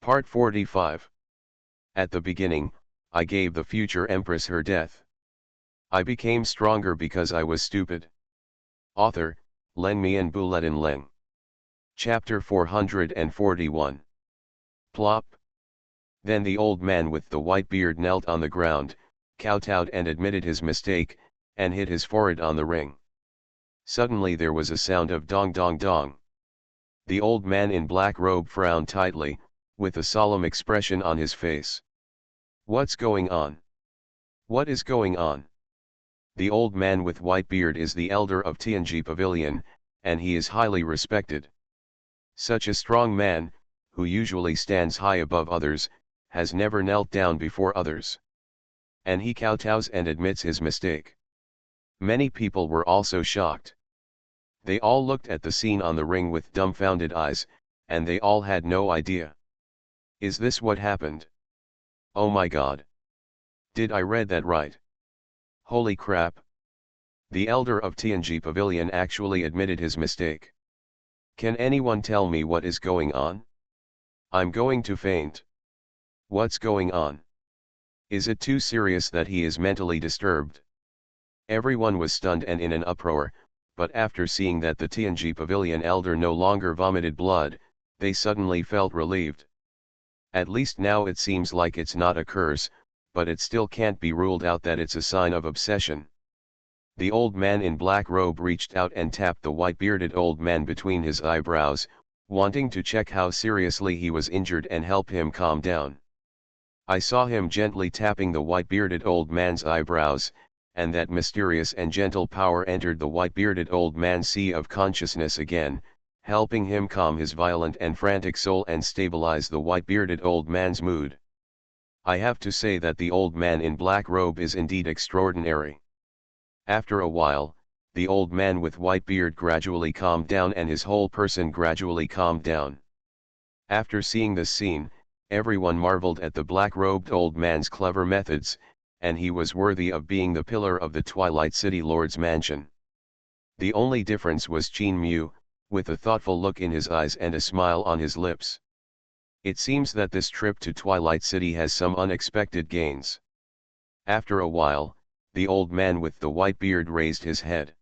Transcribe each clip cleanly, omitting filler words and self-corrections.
Part 45. At the beginning, I gave the future empress her death. I became stronger because I was stupid. Author, Len Mian Bulletin Leng. Chapter 441. Plop. Then the old man with the white beard knelt on the ground, kowtowed and admitted his mistake, and hit his forehead on the ring. Suddenly there was a sound of dong dong dong. The old man in black robe frowned tightly, with a solemn expression on his face. What's going on? What is going on? The old man with white beard is the elder of Tianji Pavilion, and he is highly respected. Such a strong man, who usually stands high above others, has never knelt down before others. And he kowtows and admits his mistake. Many people were also shocked. They all looked at the scene on the ring with dumbfounded eyes, and they all had no idea. Is this what happened? Oh my God! Did I read that right? Holy crap! The elder of Tianji Pavilion actually admitted his mistake. Can anyone tell me what is going on? I'm going to faint. What's going on? Is it too serious that he is mentally disturbed? Everyone was stunned and in an uproar, but after seeing that the Tianji Pavilion elder no longer vomited blood, they suddenly felt relieved. At least now it seems like it's not a curse, but it still can't be ruled out that it's a sign of obsession. The old man in black robe reached out and tapped the white-bearded old man between his eyebrows, wanting to check how seriously he was injured and help him calm down. I saw him gently tapping the white-bearded old man's eyebrows, and that mysterious and gentle power entered the white-bearded old man's sea of consciousness again, helping him calm his violent and frantic soul and stabilize the white-bearded old man's mood. I have to say that the old man in black robe is indeed extraordinary. After a while, the old man with white beard gradually calmed down and his whole person gradually calmed down. After seeing this scene, everyone marveled at the black-robed old man's clever methods, and he was worthy of being the pillar of the Twilight City Lord's mansion. The only difference was Qin Mu, with a thoughtful look in his eyes and a smile on his lips. It seems that this trip to Twilight City has some unexpected gains. After a while, the old man with the white beard raised his head.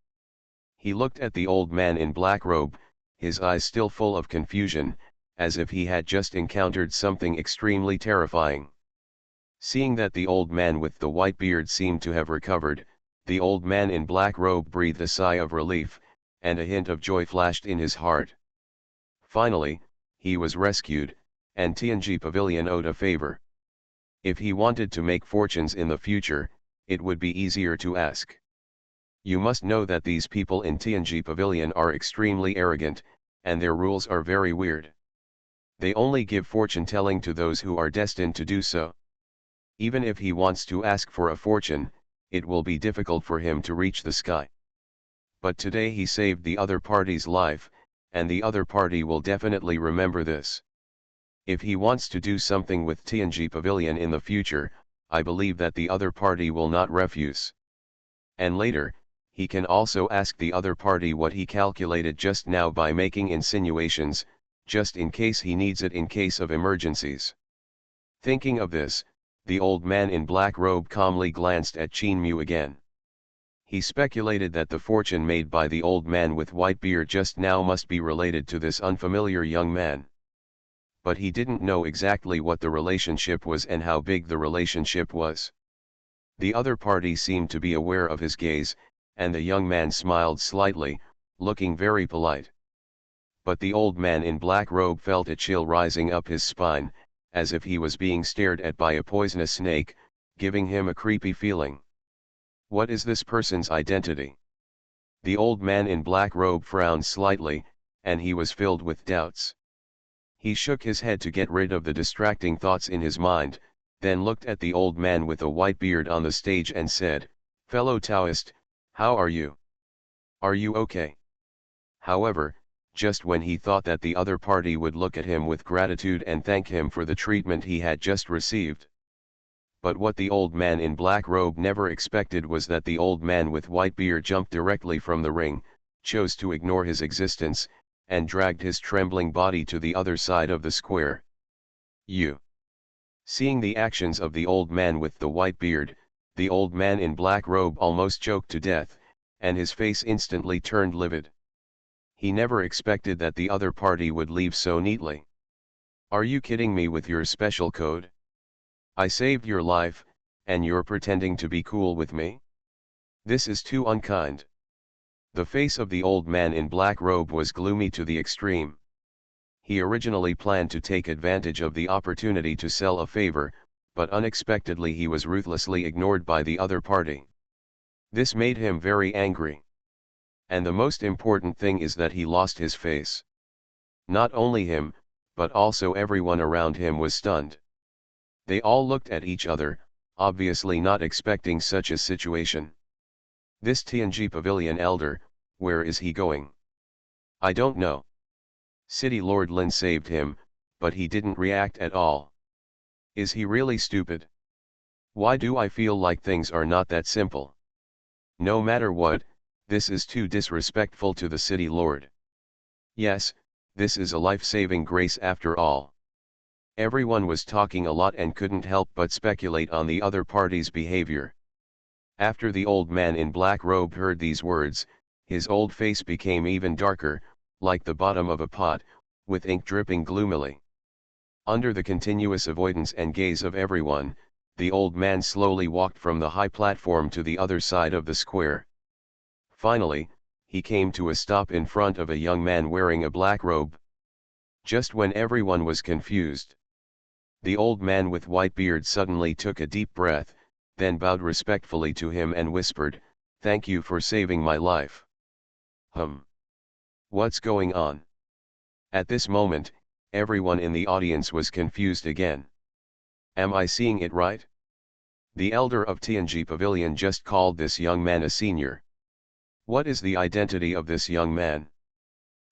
He looked at the old man in black robe, his eyes still full of confusion, as if he had just encountered something extremely terrifying. Seeing that the old man with the white beard seemed to have recovered, the old man in black robe breathed a sigh of relief, and a hint of joy flashed in his heart. Finally, he was rescued, and Tianji Pavilion owed a favor. If he wanted to make fortunes in the future, it would be easier to ask. You must know that these people in Tianji Pavilion are extremely arrogant, and their rules are very weird. They only give fortune-telling to those who are destined to do so. Even if he wants to ask for a fortune, it will be difficult for him to reach the sky. But today he saved the other party's life, and the other party will definitely remember this. If he wants to do something with Tianji Pavilion in the future, I believe that the other party will not refuse. And later, he can also ask the other party what he calculated just now by making insinuations, just in case he needs it in case of emergencies. Thinking of this, the old man in black robe calmly glanced at Qin Mu again. He speculated that the fortune made by the old man with white beard just now must be related to this unfamiliar young man. But he didn't know exactly what the relationship was and how big the relationship was. The other party seemed to be aware of his gaze, and the young man smiled slightly, looking very polite. But the old man in black robe felt a chill rising up his spine, as if he was being stared at by a poisonous snake, giving him a creepy feeling. What is this person's identity? The old man in black robe frowned slightly, and he was filled with doubts. He shook his head to get rid of the distracting thoughts in his mind, then looked at the old man with a white beard on the stage and said, "Fellow Taoist, how are you? Are you okay?" However, just when he thought that the other party would look at him with gratitude and thank him for the treatment he had just received. But what the old man in black robe never expected was that the old man with white beard jumped directly from the ring, chose to ignore his existence, and dragged his trembling body to the other side of the square. You. Seeing the actions of the old man with the white beard, the old man in black robe almost choked to death, and his face instantly turned livid. He never expected that the other party would leave so neatly. Are you kidding me with your special code? I saved your life, and you're pretending to be cool with me? This is too unkind. The face of the old man in black robe was gloomy to the extreme. He originally planned to take advantage of the opportunity to sell a favor, but unexpectedly he was ruthlessly ignored by the other party. This made him very angry. And the most important thing is that he lost his face. Not only him, but also everyone around him was stunned. They all looked at each other, obviously not expecting such a situation. This Tianji Pavilion elder, where is he going? I don't know. City Lord Lin saved him, but he didn't react at all. Is he really stupid? Why do I feel like things are not that simple? No matter what, this is too disrespectful to the city lord. Yes, this is a life-saving grace after all. Everyone was talking a lot and couldn't help but speculate on the other party's behavior. After the old man in black robe heard these words, his old face became even darker, like the bottom of a pot, with ink dripping gloomily. Under the continuous avoidance and gaze of everyone, the old man slowly walked from the high platform to the other side of the square. Finally, he came to a stop in front of a young man wearing a black robe. Just when everyone was confused, the old man with white beard suddenly took a deep breath, then bowed respectfully to him and whispered, "Thank you for saving my life." What's going on? At this moment, everyone in the audience was confused again. Am I seeing it right? The elder of Tianji Pavilion just called this young man a senior. What is the identity of this young man?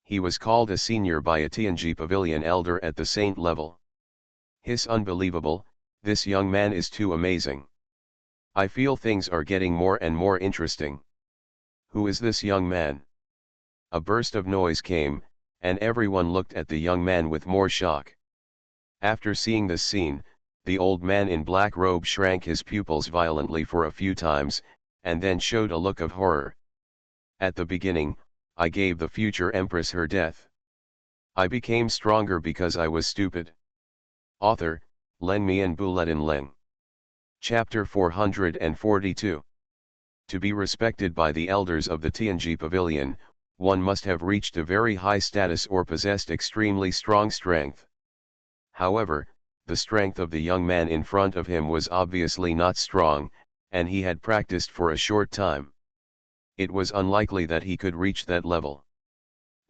He was called a senior by a Tianji Pavilion elder at the saint level. His unbelievable, this young man is too amazing. I feel things are getting more and more interesting. Who is this young man? A burst of noise came, and everyone looked at the young man with more shock. After seeing this scene, the old man in black robe shrank his pupils violently for a few times, and then showed a look of horror. At the beginning, I gave the future empress her death. I became stronger because I was stupid. Author, Len Mian Buletin Leng. Chapter 442. To be respected by the elders of the Tianji Pavilion, one must have reached a very high status or possessed extremely strong strength. However, the strength of the young man in front of him was obviously not strong, and he had practiced for a short time. It was unlikely that he could reach that level.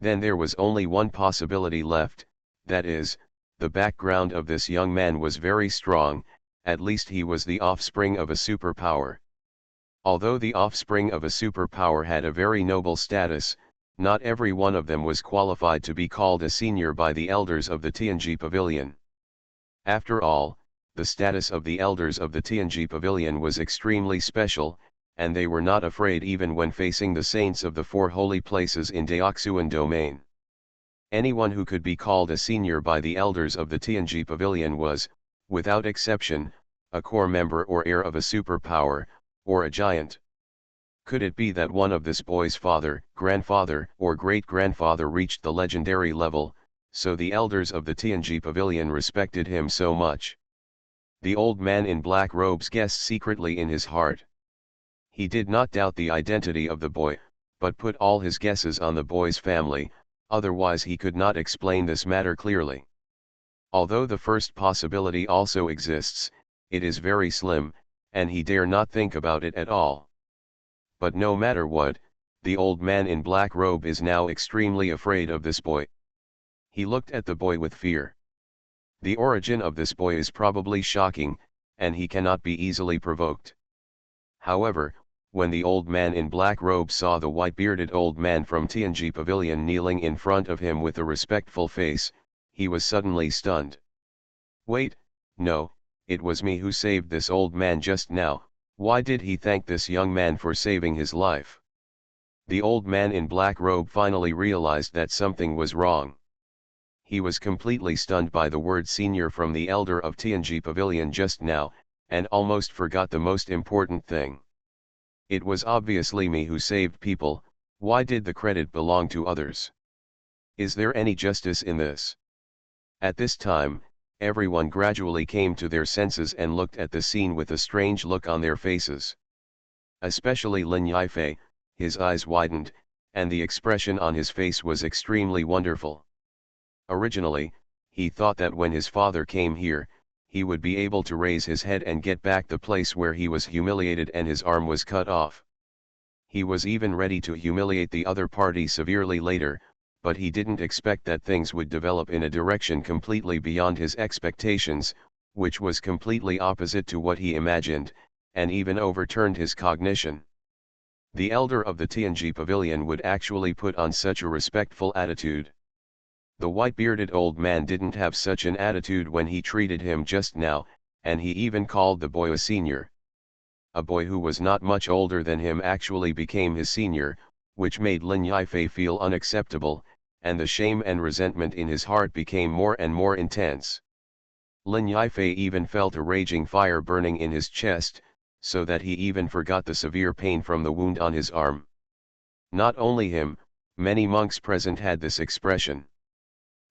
Then there was only one possibility left, that is, the background of this young man was very strong, at least he was the offspring of a superpower. Although the offspring of a superpower had a very noble status, not every one of them was qualified to be called a senior by the elders of the Tianji Pavilion. After all, the status of the elders of the Tianji Pavilion was extremely special, and they were not afraid even when facing the saints of the four holy places in Daoxuan domain. Anyone who could be called a senior by the elders of the Tianji Pavilion was, without exception, a core member or heir of a superpower, or a giant. Could it be that one of this boy's father, grandfather, or great-grandfather reached the legendary level, so the elders of the Tianji Pavilion respected him so much? The old man in black robes guessed secretly in his heart. He did not doubt the identity of the boy, but put all his guesses on the boy's family, otherwise he could not explain this matter clearly. Although the first possibility also exists, it is very slim, and he dare not think about it at all. But no matter what, the old man in black robe is now extremely afraid of this boy. He looked at the boy with fear. The origin of this boy is probably shocking, and he cannot be easily provoked. However, when the old man in black robe saw the white-bearded old man from Tianji Pavilion kneeling in front of him with a respectful face, he was suddenly stunned. Wait, no, it was me who saved this old man just now. Why did he thank this young man for saving his life? The old man in black robe finally realized that something was wrong. He was completely stunned by the word senior from the elder of Tianji Pavilion just now, and almost forgot the most important thing. It was obviously me who saved people. Why did the credit belong to others? Is there any justice in this? At this time, everyone gradually came to their senses and looked at the scene with a strange look on their faces. Especially Lin Yifei, his eyes widened, and the expression on his face was extremely wonderful. Originally, he thought that when his father came here, he would be able to raise his head and get back the place where he was humiliated and his arm was cut off. He was even ready to humiliate the other party severely later, but he didn't expect that things would develop in a direction completely beyond his expectations, which was completely opposite to what he imagined, and even overturned his cognition. The elder of the Tianji Pavilion would actually put on such a respectful attitude. The white-bearded old man didn't have such an attitude when he treated him just now, and he even called the boy a senior. A boy who was not much older than him actually became his senior, which made Lin Yifei feel unacceptable, and the shame and resentment in his heart became more and more intense. Lin Yifei even felt a raging fire burning in his chest, so that he even forgot the severe pain from the wound on his arm. Not only him, many monks present had this expression.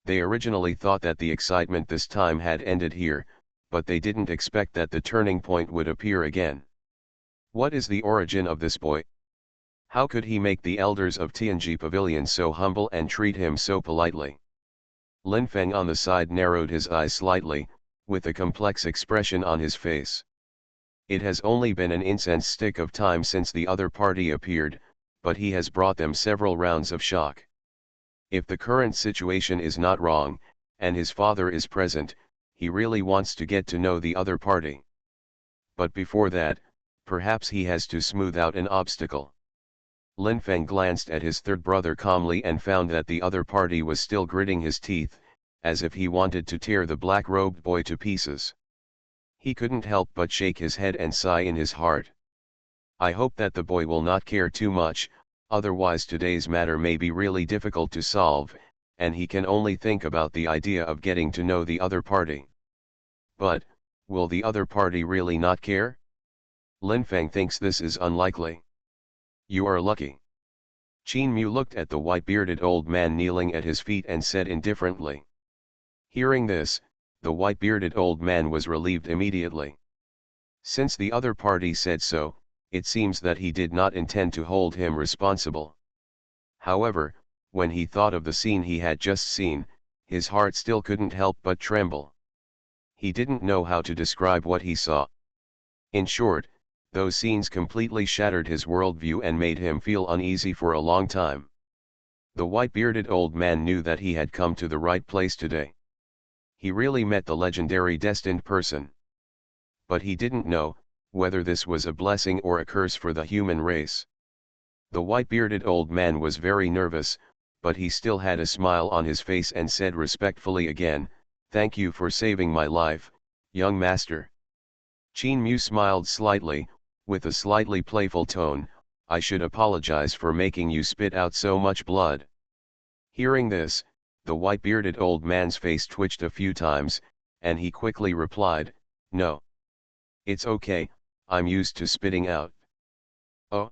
They originally thought that the excitement this time had ended here, but they didn't expect that the turning point would appear again. What is the origin of this boy? How could he make the elders of Tianji Pavilion so humble and treat him so politely? Lin Feng on the side narrowed his eyes slightly, with a complex expression on his face. It has only been an incense stick of time since the other party appeared, but he has brought them several rounds of shock. If the current situation is not wrong, and his father is present, he really wants to get to know the other party. But before that, perhaps he has to smooth out an obstacle. Lin Feng glanced at his third brother calmly and found that the other party was still gritting his teeth, as if he wanted to tear the black-robed boy to pieces. He couldn't help but shake his head and sigh in his heart. I hope that the boy will not care too much, otherwise today's matter may be really difficult to solve, and he can only think about the idea of getting to know the other party. But, will the other party really not care? Lin Feng thinks this is unlikely. You are lucky. Qin Mu looked at the white-bearded old man kneeling at his feet and said indifferently. Hearing this, the white-bearded old man was relieved immediately. Since the other party said so, it seems that he did not intend to hold him responsible. However, when he thought of the scene he had just seen, his heart still couldn't help but tremble. He didn't know how to describe what he saw. In short, those scenes completely shattered his worldview and made him feel uneasy for a long time. The white-bearded old man knew that he had come to the right place today. He really met the legendary destined person. But he didn't know whether this was a blessing or a curse for the human race. The white-bearded old man was very nervous, but he still had a smile on his face and said respectfully again, "Thank you for saving my life, young master." Qin Mu smiled slightly, with a slightly playful tone, "I should apologize for making you spit out so much blood." Hearing this, the white-bearded old man's face twitched a few times, and he quickly replied, "No. It's okay, I'm used to spitting out." "Oh?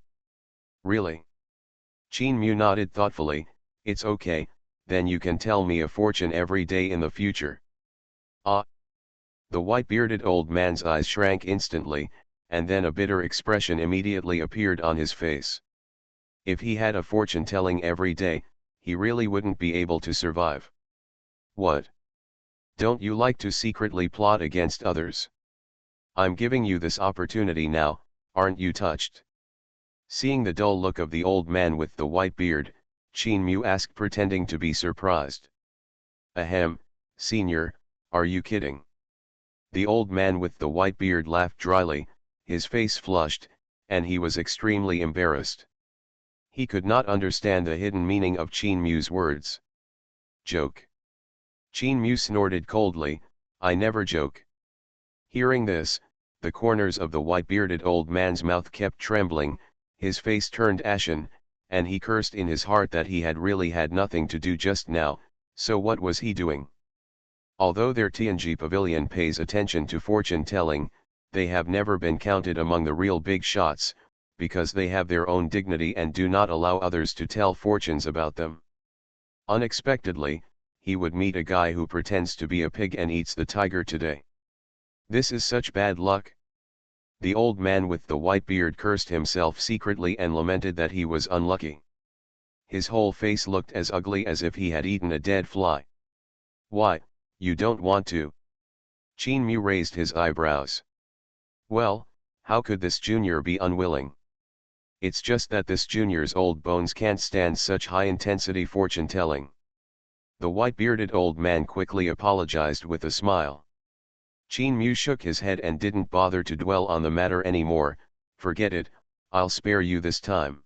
Really?" Qin Mu nodded thoughtfully, "It's okay, then you can tell me a fortune every day in the future." "Ah!" The white-bearded old man's eyes shrank instantly, and then a bitter expression immediately appeared on his face. If he had a fortune-telling every day, he really wouldn't be able to survive. "What? Don't you like to secretly plot against others? I'm giving you this opportunity now, aren't you touched?" Seeing the dull look of the old man with the white beard, Qin Mu asked, pretending to be surprised. "Ahem, senior, are you kidding?" The old man with the white beard laughed dryly, his face flushed, and he was extremely embarrassed. He could not understand the hidden meaning of Qin Mu's words. "Joke." Qin Mu snorted coldly, "I never joke." Hearing this, the corners of the white-bearded old man's mouth kept trembling, his face turned ashen, and he cursed in his heart that he had really had nothing to do just now, So what was he doing? Although their TNG pavilion pays attention to fortune telling, they have never been counted among the real big shots, because they have their own dignity and do not allow others to tell fortunes about them. Unexpectedly, he would meet a guy who pretends to be a pig and eats the tiger today. This is such bad luck. The old man with the white beard cursed himself secretly and lamented that he was unlucky. His whole face looked as ugly as if he had eaten a dead fly. Why, you don't want to? Qin Mu raised his eyebrows. Well, how could this junior be unwilling? It's just that this junior's old bones can't stand such high-intensity fortune-telling. The white-bearded old man quickly apologized with a smile. Qin Mu shook his head and didn't bother to dwell on the matter anymore. Forget it, I'll spare you this time.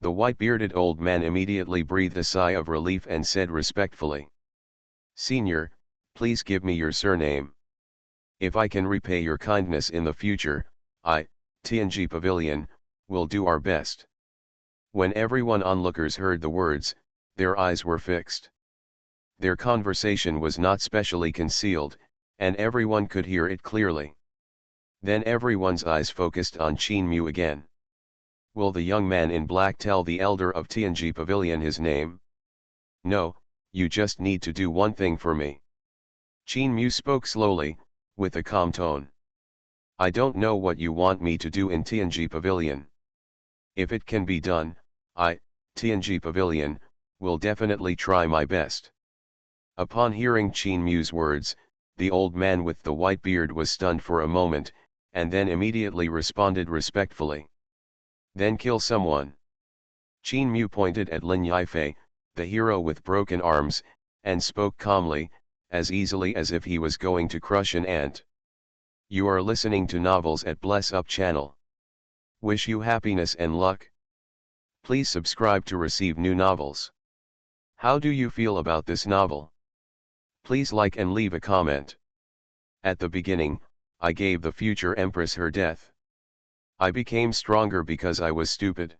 The white-bearded old man immediately breathed a sigh of relief and said respectfully, Senior, please give me your surname. If I can repay your kindness in the future, I, TNG Pavilion, will do our best. When everyone onlookers heard the words, their eyes were fixed. Their conversation was not specially concealed, and everyone could hear it clearly. Then everyone's eyes focused on Qin Mu again. Will the young man in black tell the elder of TNG Pavilion his name? No, you just need to do one thing for me. Qin Mu spoke slowly, with a calm tone. I don't know what you want me to do in TNG Pavilion. If it can be done, I, TNG Pavilion, will definitely try my best. Upon hearing Qin Mu's words, the old man with the white beard was stunned for a moment, and then immediately responded respectfully. Then kill someone. Qin Mu pointed at Lin Yifei, the hero with broken arms, and spoke calmly, as easily as if he was going to crush an ant. You are listening to Novels at Bless Up channel. Wish you happiness and luck. Please subscribe to receive new novels. How do you feel about this novel? Please like and leave a comment. At the beginning, I gave the future empress her death. I became stronger because I was stupid.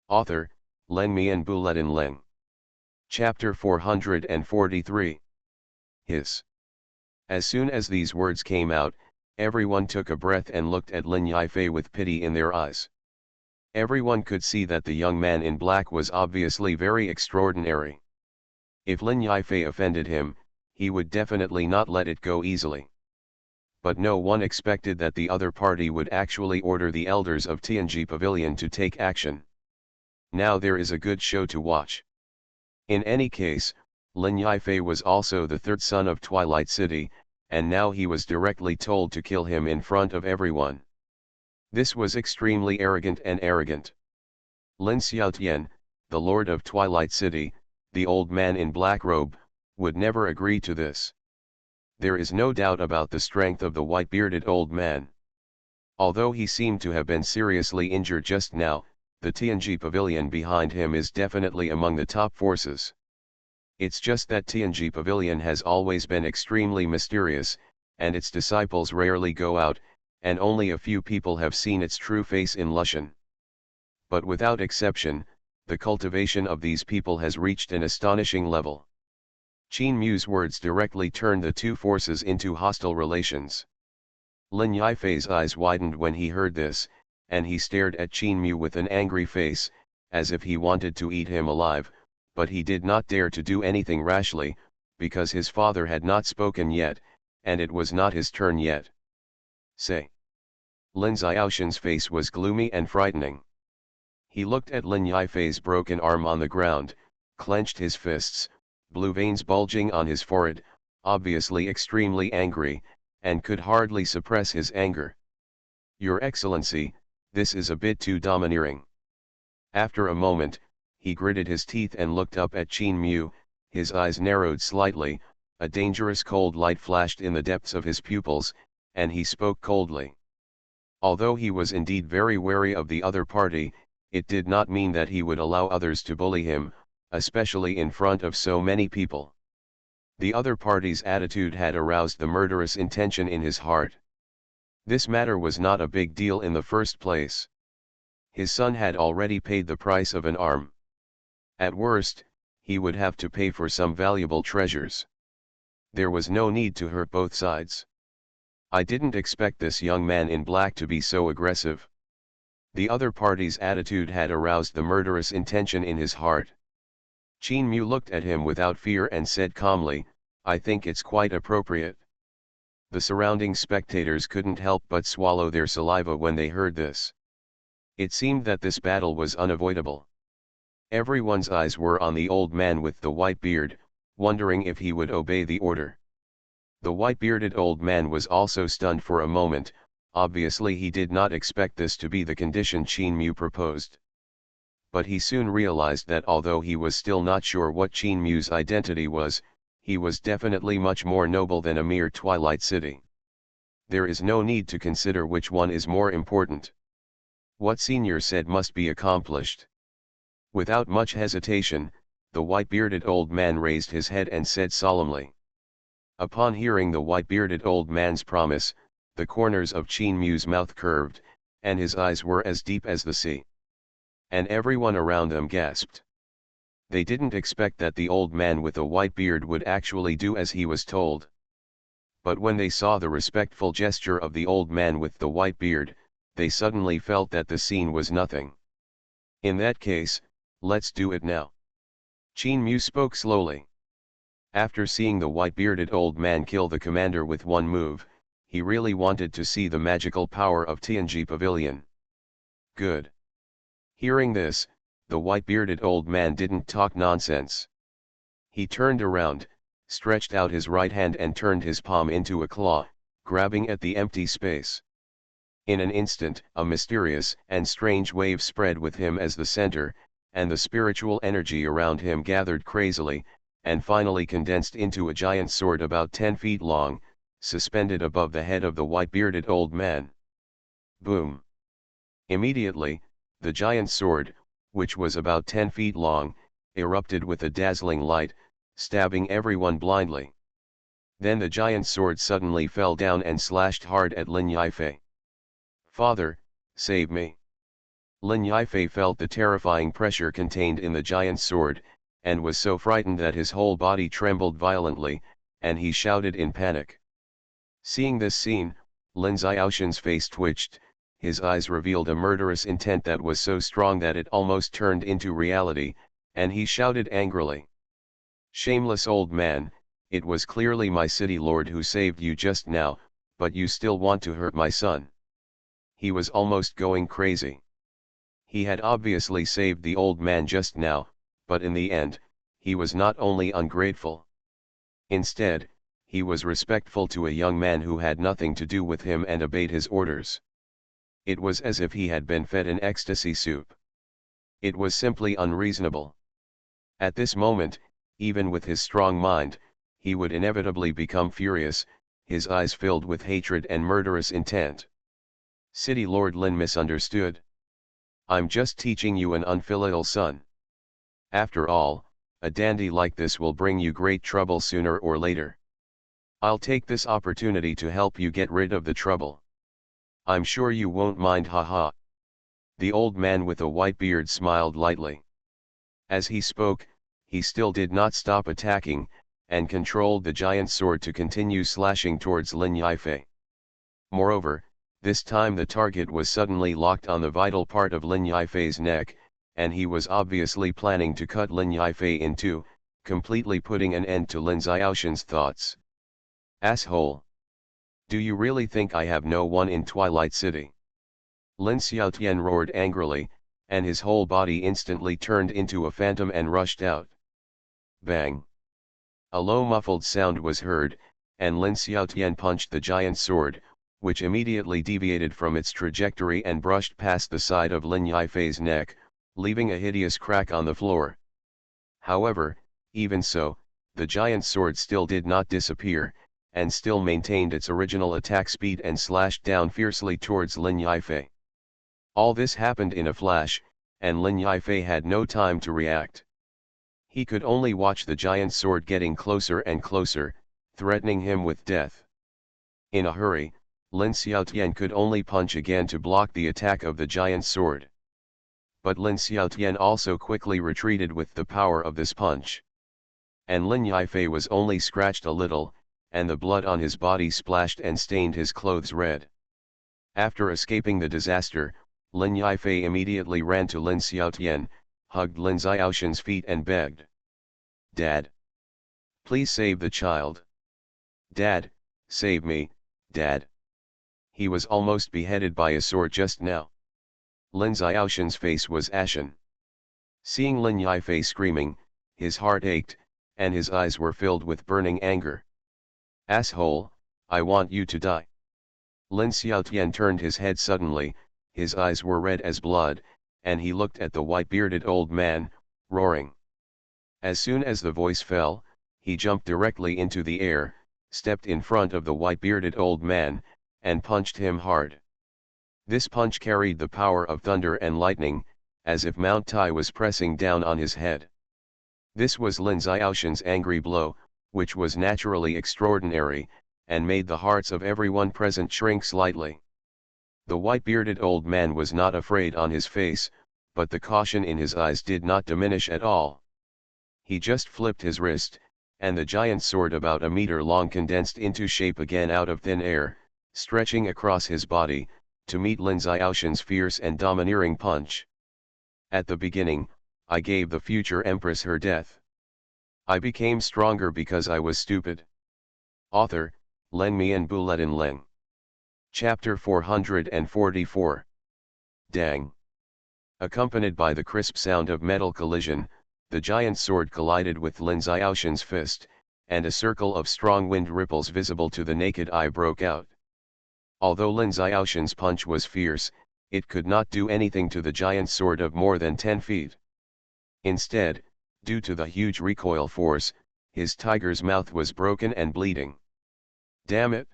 Author, Len Mian Buletin Leng. Chapter 443. Hiss. As soon as these words came out, everyone took a breath and looked at Lin Yifei with pity in their eyes. Everyone could see that the young man in black was obviously very extraordinary. If Lin Yifei offended him, he would definitely not let it go easily. But no one expected that the other party would actually order the elders of TNG Pavilion to take action. Now there is a good show to watch. In any case, Lin Yifei was also the third son of Twilight City, and now he was directly told to kill him in front of everyone. This was extremely arrogant and arrogant. Lin Xiaotian, the lord of Twilight City, the old man in black robe, would never agree to this. There is no doubt about the strength of the white-bearded old man. Although he seemed to have been seriously injured just now, the TNG Pavilion behind him is definitely among the top forces. It's just that TNG Pavilion has always been extremely mysterious, and its disciples rarely go out, and only a few people have seen its true face in Lushan. But without exception, the cultivation of these people has reached an astonishing level. Qin Mu's words directly turned the two forces into hostile relations. Lin Yifei's eyes widened when he heard this, and he stared at Qin Mu with an angry face, as if he wanted to eat him alive, but he did not dare to do anything rashly, because his father had not spoken yet, and it was not his turn yet. Say. Lin Xiaoshan's face was gloomy and frightening. He looked at Lin Yifei's broken arm on the ground, clenched his fists, blue veins bulging on his forehead, obviously extremely angry, and could hardly suppress his anger. Your Excellency, this is a bit too domineering. After a moment, he gritted his teeth and looked up at Qin Mu, his eyes narrowed slightly, a dangerous cold light flashed in the depths of his pupils, and he spoke coldly. Although he was indeed very wary of the other party, it did not mean that he would allow others to bully him, especially in front of so many people. The other party's attitude had aroused the murderous intention in his heart. This matter was not a big deal in the first place. His son had already paid the price of an arm. At worst, he would have to pay for some valuable treasures. There was no need to hurt both sides. I didn't expect this young man in black to be so aggressive. The other party's attitude had aroused the murderous intention in his heart. Qin Mu looked at him without fear and said calmly, "I think it's quite appropriate." The surrounding spectators couldn't help but swallow their saliva when they heard this. It seemed that this battle was unavoidable. Everyone's eyes were on the old man with the white beard, wondering if he would obey the order. The white-bearded old man was also stunned for a moment. Obviously he did not expect this to be the condition Qin Mu proposed. But he soon realized that although he was still not sure what Qin Mu's identity was, he was definitely much more noble than a mere Twilight City. There is no need to consider which one is more important. What Senior said must be accomplished. Without much hesitation, the white-bearded old man raised his head and said solemnly. Upon hearing the white-bearded old man's promise, the corners of Qin Mu's mouth curved, and his eyes were as deep as the sea. And everyone around them gasped. They didn't expect that the old man with a white beard would actually do as he was told. But when they saw the respectful gesture of the old man with the white beard, they suddenly felt that the scene was nothing. In that case, let's do it now. Qin Mu spoke slowly. After seeing the white-bearded old man kill the commander with one move, he really wanted to see the magical power of Tianji Pavilion. Good. Hearing this, the white-bearded old man didn't talk nonsense. He turned around, stretched out his right hand and turned his palm into a claw, grabbing at the empty space. In an instant, a mysterious and strange wave spread with him as the center, and the spiritual energy around him gathered crazily, and finally condensed into a giant sword about 10 feet long, suspended above the head of the white-bearded old man. Boom! Immediately, the giant sword, which was about 10 feet long, erupted with a dazzling light, stabbing everyone blindly. Then the giant sword suddenly fell down and slashed hard at Lin Yifei. "Father, save me!" Lin Yifei felt the terrifying pressure contained in the giant sword, and was so frightened that his whole body trembled violently, and he shouted in panic. Seeing this scene, Lin Xiaoshan's face twitched, his eyes revealed a murderous intent that was so strong that it almost turned into reality, and he shouted angrily. "Shameless old man, it was clearly my city lord who saved you just now, but you still want to hurt my son." He was almost going crazy. He had obviously saved the old man just now, but in the end, he was not only ungrateful. Instead, he was respectful to a young man who had nothing to do with him and obeyed his orders. It was as if he had been fed an ecstasy soup. It was simply unreasonable. At this moment, even with his strong mind, he would inevitably become furious, his eyes filled with hatred and murderous intent. City Lord Lin misunderstood. "I'm just teaching you an unfilial son. After all, a dandy like this will bring you great trouble sooner or later. I'll take this opportunity to help you get rid of the trouble. I'm sure you won't mind, haha." The old man with a white beard smiled lightly. As he spoke, he still did not stop attacking, and controlled the giant sword to continue slashing towards Lin Yifei. Moreover, this time the target was suddenly locked on the vital part of Lin Yifei's neck, and he was obviously planning to cut Lin Yifei in two, completely putting an end to Lin Xiaoshan's thoughts. "Asshole! Do you really think I have no one in Twilight City?" Lin Xiaotian roared angrily, and his whole body instantly turned into a phantom and rushed out. Bang! A low muffled sound was heard, and Lin Xiaotian punched the giant sword, which immediately deviated from its trajectory and brushed past the side of Lin Yifei's neck, leaving a hideous crack on the floor. However, even so, the giant sword still did not disappear, and still maintained its original attack speed and slashed down fiercely towards Lin Yifei. All this happened in a flash, and Lin Yifei had no time to react. He could only watch the giant sword getting closer and closer, threatening him with death. In a hurry, Lin Xiaotian could only punch again to block the attack of the giant sword. But Lin Xiaotian also quickly retreated with the power of this punch. And Lin Yifei was only scratched a little, and the blood on his body splashed and stained his clothes red. After escaping the disaster, Lin Yifei immediately ran to Lin Xiaotian, hugged Lin Xiaoshan's feet and begged. "Dad! Please save the child. Dad, save me, Dad. He was almost beheaded by a sword just now." Lin Xiaoshan's face was ashen. Seeing Lin Yifei screaming, his heart ached, and his eyes were filled with burning anger. "Asshole, I want you to die." Lin Xiaotian turned his head suddenly, his eyes were red as blood, and he looked at the white-bearded old man, roaring. As soon as the voice fell, he jumped directly into the air, stepped in front of the white-bearded old man, and punched him hard. This punch carried the power of thunder and lightning, as if Mount Tai was pressing down on his head. This was Lin Xiaoshan's angry blow, which was naturally extraordinary, and made the hearts of everyone present shrink slightly. The white-bearded old man was not afraid on his face, but the caution in his eyes did not diminish at all. He just flipped his wrist, and the giant sword about a meter long condensed into shape again out of thin air, stretching across his body, to meet Lin Xiaoshan's fierce and domineering punch. At the beginning, I gave the future empress her death. I became stronger because I was stupid. Author, Len Mian Buletin Leng. Chapter 444. Dang. Accompanied by the crisp sound of metal collision, the giant sword collided with Lin Xiaoshan's fist, and a circle of strong wind ripples visible to the naked eye broke out. Although Lin Xiaoshan's punch was fierce, it could not do anything to the giant sword of more than 10 feet. Instead, due to the huge recoil force, his tiger's mouth was broken and bleeding. Damn it!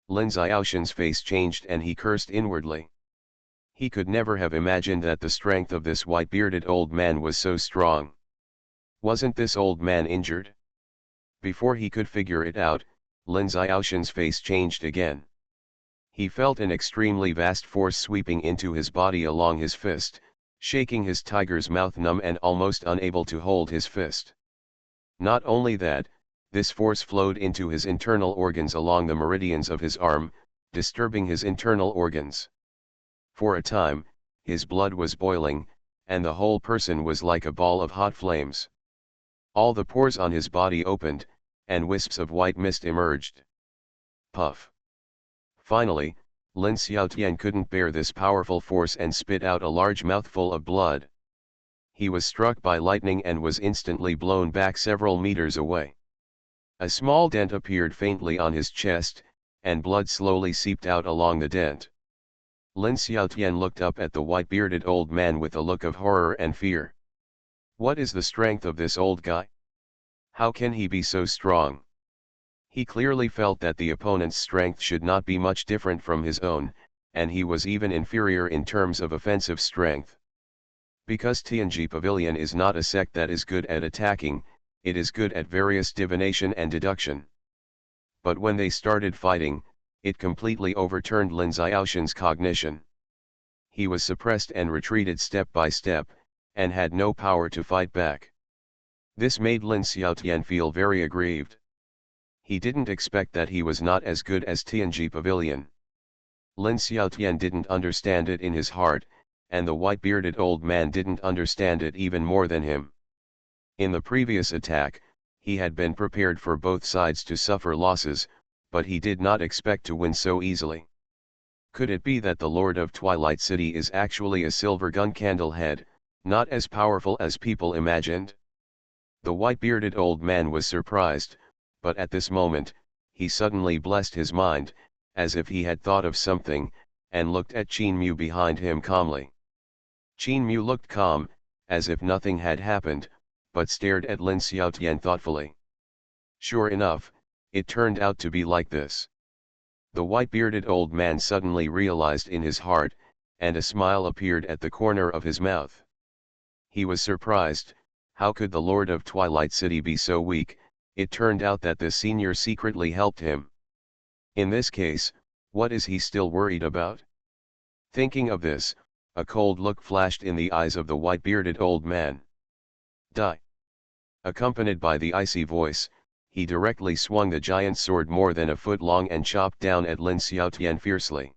Lin Xiaoshan's face changed and he cursed inwardly. He could never have imagined that the strength of this white-bearded old man was so strong. Wasn't this old man injured? Before he could figure it out, Lin Xiaoshan's face changed again. He felt an extremely vast force sweeping into his body along his fist, shaking his tiger's mouth numb and almost unable to hold his fist. Not only that, this force flowed into his internal organs along the meridians of his arm, disturbing his internal organs. For a time, his blood was boiling, and the whole person was like a ball of hot flames. All the pores on his body opened, and wisps of white mist emerged. Puff. Finally, Lin Xiaotian couldn't bear this powerful force and spit out a large mouthful of blood. He was struck by lightning and was instantly blown back several meters away. A small dent appeared faintly on his chest, and blood slowly seeped out along the dent. Lin Xiaotian looked up at the white-bearded old man with a look of horror and fear. What is the strength of this old guy? How can he be so strong? He clearly felt that the opponent's strength should not be much different from his own, and he was even inferior in terms of offensive strength. Because Tianji Pavilion is not a sect that is good at attacking, it is good at various divination and deduction. But when they started fighting, it completely overturned Lin Xiaoshan's cognition. He was suppressed and retreated step by step, and had no power to fight back. This made Lin Xiaotian feel very aggrieved. He didn't expect that he was not as good as Tianji Pavilion. Lin Xiaotian didn't understand it in his heart, and the white-bearded old man didn't understand it even more than him. In the previous attack, he had been prepared for both sides to suffer losses, but he did not expect to win so easily. Could it be that the Lord of Twilight City is actually a silver gun candle head, not as powerful as people imagined? The white-bearded old man was surprised, but at this moment, he suddenly blessed his mind, as if he had thought of something, and looked at Qin Mu behind him calmly. Qin Mu looked calm, as if nothing had happened, but stared at Lin Xiaotian thoughtfully. Sure enough, it turned out to be like this. The white-bearded old man suddenly realized in his heart, and a smile appeared at the corner of his mouth. He was surprised. How could the Lord of Twilight City be so weak? It turned out that the senior secretly helped him. In this case, what is he still worried about? Thinking of this, A cold look flashed in the eyes of the white-bearded old man. Die! Accompanied by the icy voice, he directly swung the giant sword more than a foot long and chopped down at Lin Xiaotian fiercely.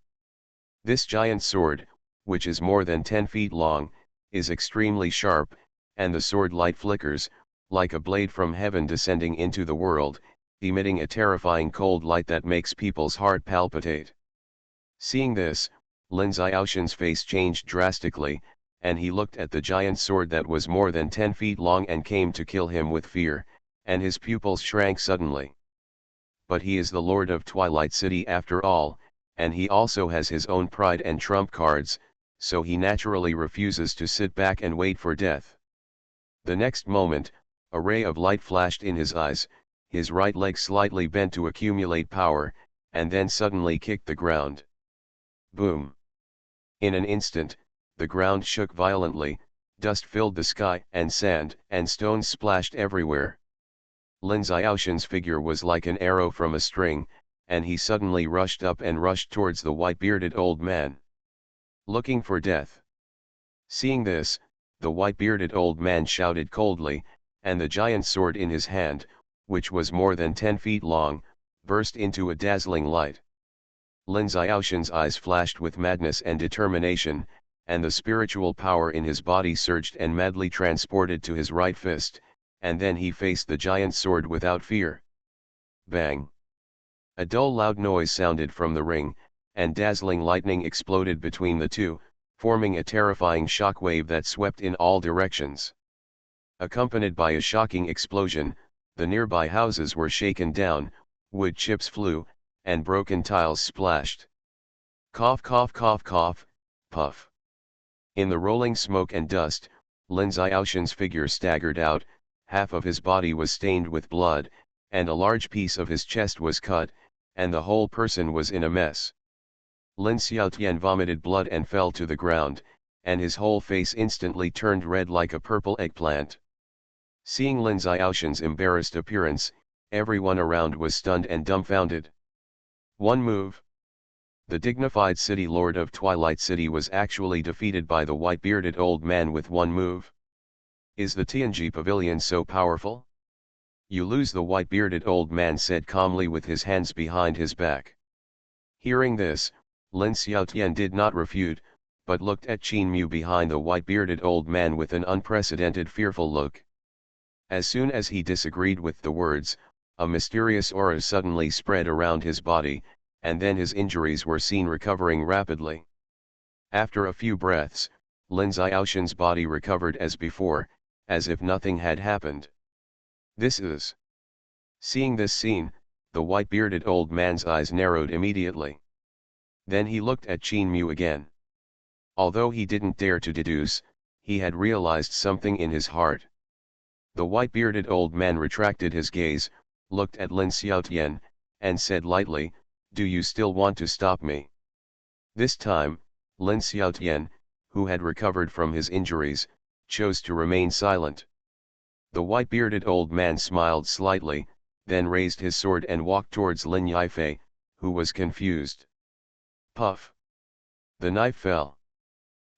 This giant sword, which is more than 10 feet long, is extremely sharp, and the sword light flickers, like a blade from heaven descending into the world, emitting a terrifying cold light that makes people's heart palpitate. Seeing this, Lin Xiaoshan's face changed drastically, and he looked at the giant sword that was more than 10 feet long and came to kill him with fear, and his pupils shrank suddenly. But he is the Lord of Twilight City after all, and he also has his own pride and trump cards, so he naturally refuses to sit back and wait for death. The next moment, a ray of light flashed in his eyes, his right leg slightly bent to accumulate power, and then suddenly kicked the ground. Boom! In an instant, the ground shook violently, dust filled the sky, and sand and stones splashed everywhere. Lin Xiaoshan's figure was like an arrow from a string, and he suddenly rushed up and rushed towards the white-bearded old man, looking for death. Seeing this, the white-bearded old man shouted coldly, and the giant sword in his hand, which was more than 10 feet long, burst into a dazzling light. Lin Xiaoshan's eyes flashed with madness and determination, and the spiritual power in his body surged and madly transported to his right fist, and then he faced the giant sword without fear. Bang! A dull loud noise sounded from the ring, and dazzling lightning exploded between the two, forming a terrifying shockwave that swept in all directions. Accompanied by a shocking explosion, the nearby houses were shaken down, wood chips flew, and broken tiles splashed. Cough cough cough cough, puff. In the rolling smoke and dust, Lin Xiaoshan's figure staggered out, half of his body was stained with blood, and a large piece of his chest was cut, and the whole person was in a mess. Lin Xiaotian vomited blood and fell to the ground, and his whole face instantly turned red like a purple eggplant. Seeing Lin Xiaoshan's embarrassed appearance, everyone around was stunned and dumbfounded. One move. The dignified city lord of Twilight City was actually defeated by the white-bearded old man with one move. Is the Tianji pavilion so powerful? You lose, the white-bearded old man said calmly with his hands behind his back. Hearing this, Lin Xiaotian did not refute, but looked at Qin Mu behind the white-bearded old man with an unprecedented fearful look. As soon as he disagreed with the words, a mysterious aura suddenly spread around his body, and then his injuries were seen recovering rapidly. After a few breaths, Lin Xiaoshan's body recovered as before, as if nothing had happened. This is. Seeing this scene, the white-bearded old man's eyes narrowed immediately. Then he looked at Qin Mu again. Although he didn't dare to deduce, he had realized something in his heart. The white-bearded old man retracted his gaze, looked at Lin Xiaotian, and said lightly, "Do you still want to stop me?" This time, Lin Xiaotian, who had recovered from his injuries, chose to remain silent. The white-bearded old man smiled slightly, then raised his sword and walked towards Lin Yifei, who was confused. Puff! The knife fell.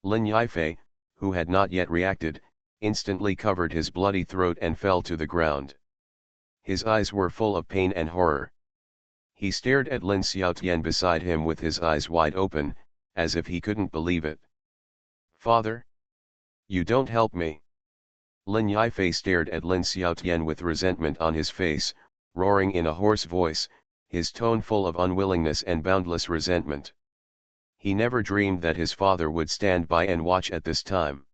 Lin Yifei, who had not yet reacted, instantly covered his bloody throat and fell to the ground. His eyes were full of pain and horror. He stared at Lin Xiaotian beside him with his eyes wide open, as if he couldn't believe it. "Father? You don't help me." Lin Yifei stared at Lin Xiaotian with resentment on his face, roaring in a hoarse voice, his tone full of unwillingness and boundless resentment. He never dreamed that his father would stand by and watch at this time.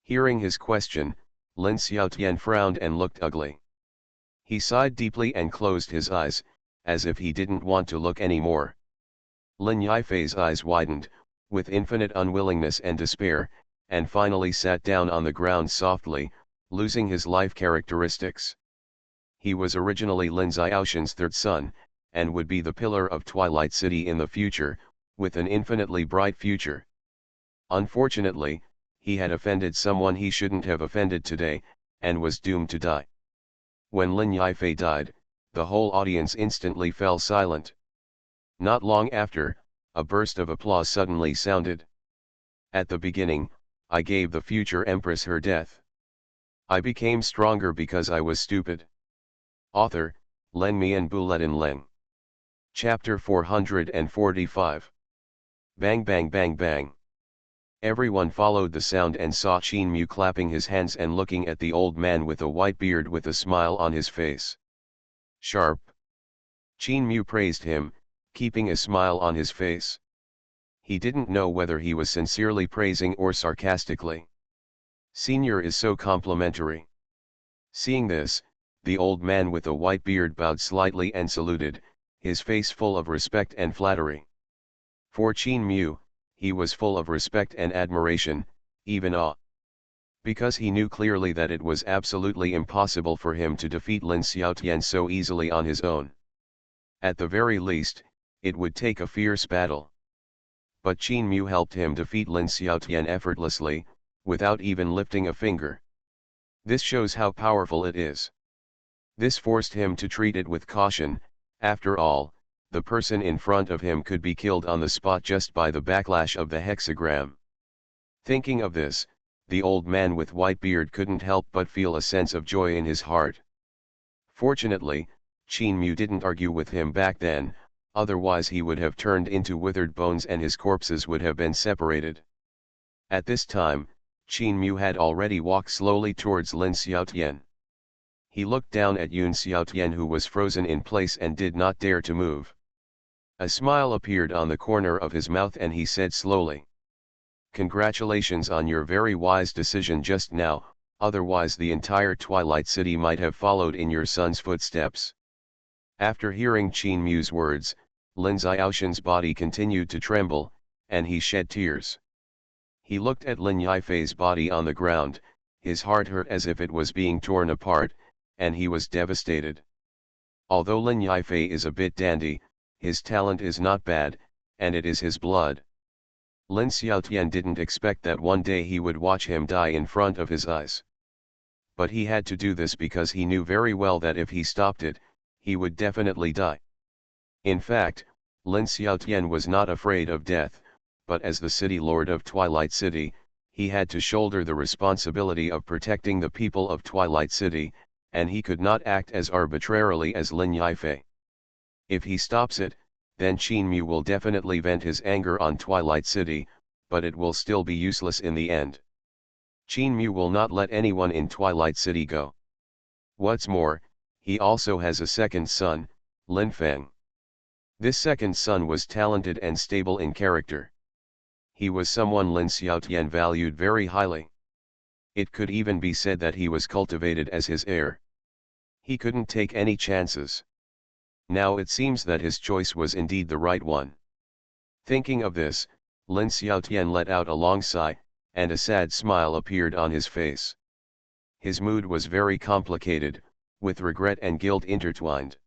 Hearing his question, Lin Xiaotian frowned and looked ugly. He sighed deeply and closed his eyes, as if he didn't want to look anymore. Lin Yifei's eyes widened, with infinite unwillingness and despair, and finally sat down on the ground softly, losing his life characteristics. He was originally Lin Xiaoshan's third son, and would be the pillar of Twilight City in the future, with an infinitely bright future. Unfortunately, he had offended someone he shouldn't have offended today, and was doomed to die. When Lin Yifei died, the whole audience instantly fell silent. Not long after, a burst of applause suddenly sounded. At the beginning, I gave the future empress her death. I became stronger because I was stupid. Author, Len Mi and Buletin Leng. Chapter 445. Bang bang bang bang. Everyone followed the sound and saw Xuanhuan clapping his hands and looking at the old man with a white beard with a smile on his face. Sharp. Xuanhuan praised him, keeping a smile on his face. He didn't know whether he was sincerely praising or sarcastically. Senior is so complimentary. Seeing this, the old man with a white beard bowed slightly and saluted, his face full of respect and flattery. For Xuanhuan, he was full of respect and admiration, even awe. Because he knew clearly that it was absolutely impossible for him to defeat Lin Xiaotian so easily on his own. At the very least, it would take a fierce battle. But Xuanhuan helped him defeat Lin Xiaotian effortlessly, without even lifting a finger. This shows how powerful it is. This forced him to treat it with caution. After all, the person in front of him could be killed on the spot just by the backlash of the hexagram. Thinking of this, the old man with white beard couldn't help but feel a sense of joy in his heart. Fortunately, Xuanhuan didn't argue with him back then, otherwise he would have turned into withered bones and his corpses would have been separated. At this time, Xuanhuan had already walked slowly towards Lin Xiaotian. He looked down at Yun Xiaotian who was frozen in place and did not dare to move. A smile appeared on the corner of his mouth and he said slowly, "Congratulations on your very wise decision just now, otherwise the entire Twilight City might have followed in your son's footsteps." After hearing Xuanhuan's words, Lin Xiaotian's body continued to tremble, and he shed tears. He looked at Lin Yifei's body on the ground, his heart hurt as if it was being torn apart, and he was devastated. Although Lin Yifei is a bit dandy, his talent is not bad, and it is his blood. Lin Xiaotian didn't expect that one day he would watch him die in front of his eyes. But he had to do this because he knew very well that if he stopped it, he would definitely die. In fact, Lin Xiaotian was not afraid of death, but as the city lord of Twilight City, he had to shoulder the responsibility of protecting the people of Twilight City, and he could not act as arbitrarily as Lin Yifei. If he stops it, then Xuanhuan will definitely vent his anger on Twilight City, but it will still be useless in the end. Xuanhuan will not let anyone in Twilight City go. What's more, he also has a second son, Lin Feng. This second son was talented and stable in character. He was someone Lin Xiaotian valued very highly. It could even be said that he was cultivated as his heir. He couldn't take any chances. Now it seems that his choice was indeed the right one. Thinking of this, Lin Xiaotian let out a long sigh, and a sad smile appeared on his face. His mood was very complicated, with regret and guilt intertwined.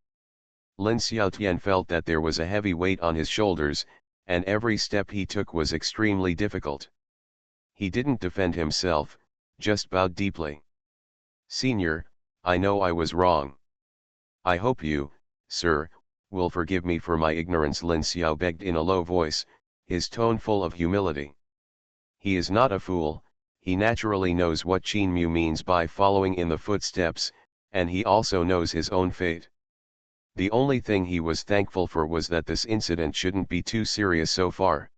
Lin Xiaotian felt that there was a heavy weight on his shoulders, and every step he took was extremely difficult. He didn't defend himself, just bowed deeply. "Senior, I know I was wrong. I hope you, sir, will forgive me for my ignorance," Lin Xiao begged in a low voice, his tone full of humility. He is not a fool, he naturally knows what Xuanhuan means by following in the footsteps, and he also knows his own fate. The only thing he was thankful for was that this incident shouldn't be too serious so far.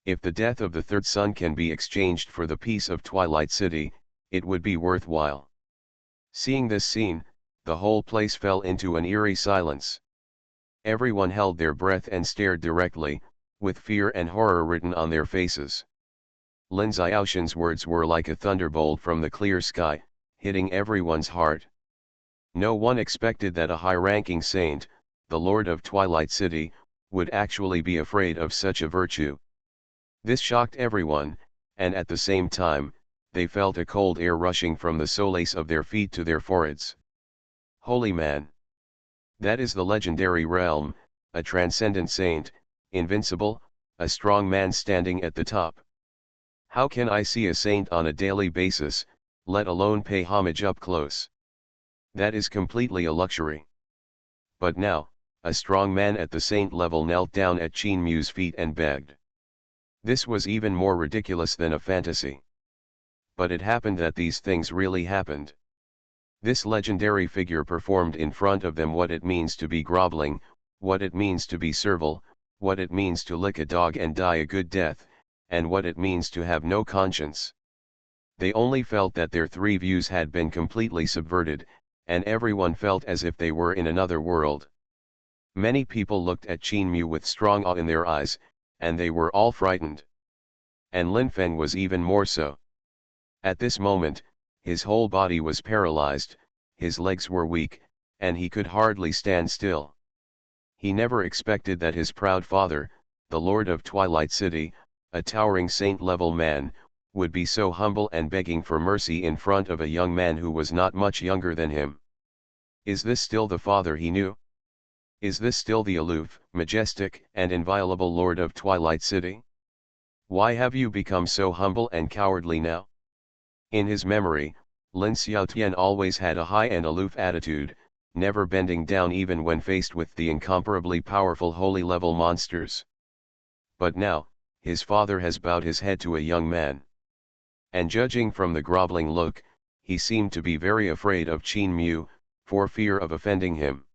If the death of the third son can be exchanged for the peace of Twilight City, it would be worthwhile. Seeing this scene, the whole place fell into an eerie silence. Everyone held their breath and stared directly, with fear and horror written on their faces. Lin Xiaotian's words were like a thunderbolt from the clear sky, hitting everyone's heart. No one expected that a high-ranking saint, the Lord of Twilight City, would actually be afraid of such a virtue. This shocked everyone, and at the same time, they felt a cold air rushing from the soles of their feet to their foreheads. Holy man! That is the legendary realm, a transcendent saint, invincible, a strong man standing at the top. How can I see a saint on a daily basis, let alone pay homage up close? That is completely a luxury. But now, a strong man at the saint level knelt down at Xuanhuan's feet and begged. This was even more ridiculous than a fantasy. But it happened that these things really happened. This legendary figure performed in front of them what it means to be groveling, what it means to be servile, what it means to lick a dog and die a good death, and what it means to have no conscience. They only felt that their three views had been completely subverted, and everyone felt as if they were in another world. Many people looked at Qin Mu with strong awe in their eyes, and they were all frightened. And Lin Feng was even more so. At this moment, his whole body was paralyzed, his legs were weak, and he could hardly stand still. He never expected that his proud father, the Lord of Twilight City, a towering saint-level man, would be so humble and begging for mercy in front of a young man who was not much younger than him. Is this still the father he knew? Is this still the aloof, majestic, and inviolable Lord of Twilight City? Why have you become so humble and cowardly now? In his memory, Lin Xiaotian always had a high and aloof attitude, never bending down even when faced with the incomparably powerful holy-level monsters. But now, his father has bowed his head to a young man. And judging from the groveling look, he seemed to be very afraid of Qin Mu, for fear of offending him.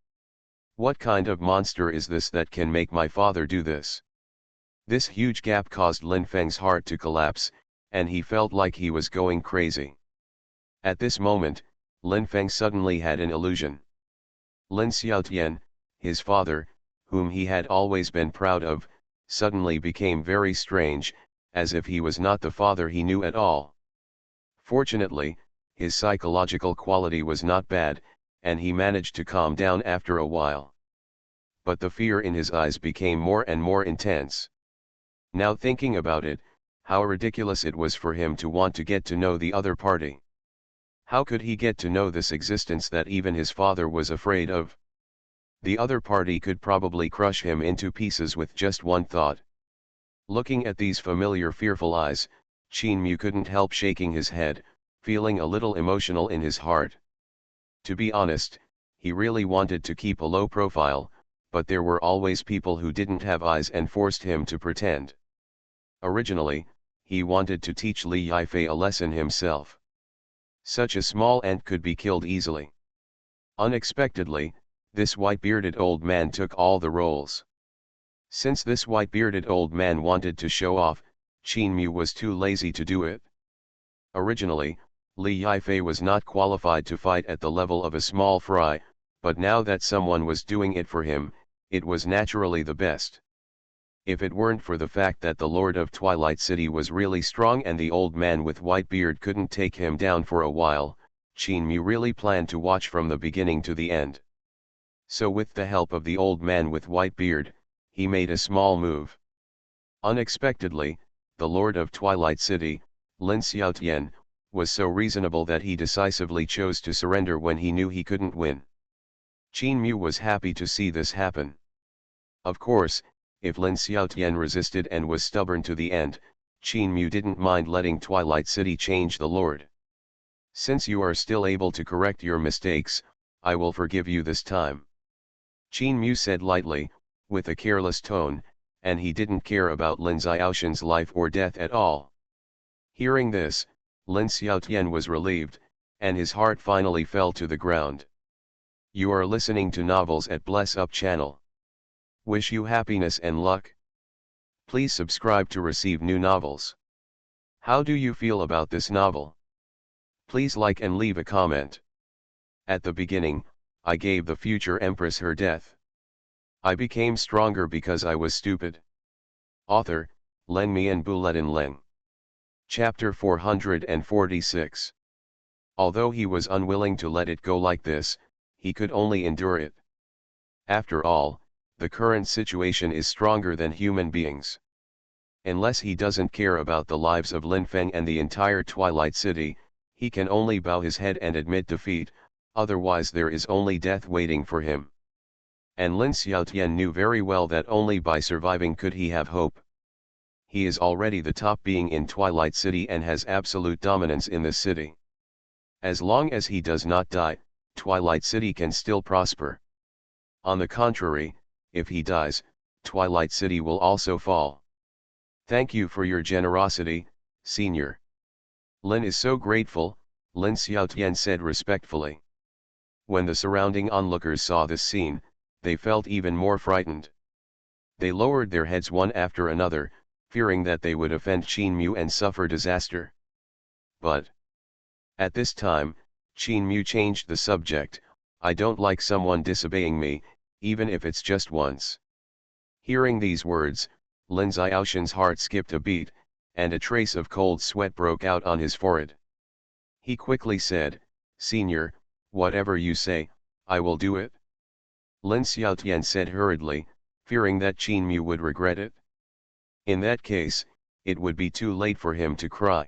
What kind of monster is this that can make my father do this? This huge gap caused Lin Feng's heart to collapse, and he felt like he was going crazy. At this moment, Lin Feng suddenly had an illusion. Lin Xiaotian, his father, whom he had always been proud of, suddenly became very strange, as if he was not the father he knew at all. Fortunately, his psychological quality was not bad, and he managed to calm down after a while. But the fear in his eyes became more and more intense. Now thinking about it, how ridiculous it was for him to want to get to know the other party. How could he get to know this existence that even his father was afraid of? The other party could probably crush him into pieces with just one thought. Looking at these familiar fearful eyes, Qin Mu couldn't help shaking his head, feeling a little emotional in his heart. To be honest, he really wanted to keep a low profile, but there were always people who didn't have eyes and forced him to pretend. Originally, he wanted to teach Li Yifei a lesson himself. Such a small ant could be killed easily. Unexpectedly, this white-bearded old man took all the roles. Since this white-bearded old man wanted to show off, Qin Mu was too lazy to do it. Originally, Li Yifei was not qualified to fight at the level of a small fry, but now that someone was doing it for him, it was naturally the best. If it weren't for the fact that the Lord of Twilight City was really strong and the old man with white beard couldn't take him down for a while, Qin Mu really planned to watch from the beginning to the end. So with the help of the old man with white beard, he made a small move. Unexpectedly, the Lord of Twilight City, Lin Xiaotian, was so reasonable that he decisively chose to surrender when he knew he couldn't win. Qin Mu was happy to see this happen. Of course, if Lin Xiaotian resisted and was stubborn to the end, Qin Mu didn't mind letting Twilight City change the Lord. Since you are still able to correct your mistakes, I will forgive you this time. Qin Mu said lightly, with a careless tone, and he didn't care about Lin Xiaoshan's life or death at all. Hearing this, Lin Xiaotian was relieved, and his heart finally fell to the ground. You are listening to Novels at Bless Up channel. Wish you happiness and luck. Please subscribe to receive new novels. How do you feel about this novel? Please like and leave a comment. At the beginning, I gave the future empress her death. I became stronger because I was stupid. Author, Leng Mian Buletin Leng. Chapter 446. Although he was unwilling to let it go like this, he could only endure it. After all, the current situation is stronger than human beings. Unless he doesn't care about the lives of Lin Feng and the entire Twilight City, he can only bow his head and admit defeat, otherwise there is only death waiting for him. And Lin Xiaotian knew very well that only by surviving could he have hope. He is already the top being in Twilight City and has absolute dominance in the city. As long as he does not die, Twilight City can still prosper. On the contrary, if he dies, Twilight City will also fall. Thank you for your generosity, senior. Lin is so grateful, Lin Xiaotian said respectfully. When the surrounding onlookers saw this scene, they felt even more frightened. They lowered their heads one after another, fearing that they would offend Qin Mu and suffer disaster. But at this time, Qin Mu changed the subject. I don't like someone disobeying me, even if it's just once. Hearing these words, Lin Xiaoshan's heart skipped a beat, and a trace of cold sweat broke out on his forehead. He quickly said, Senior, whatever you say, I will do it. Lin Xiaotian said hurriedly, fearing that Qin Mu would regret it. In that case, it would be too late for him to cry.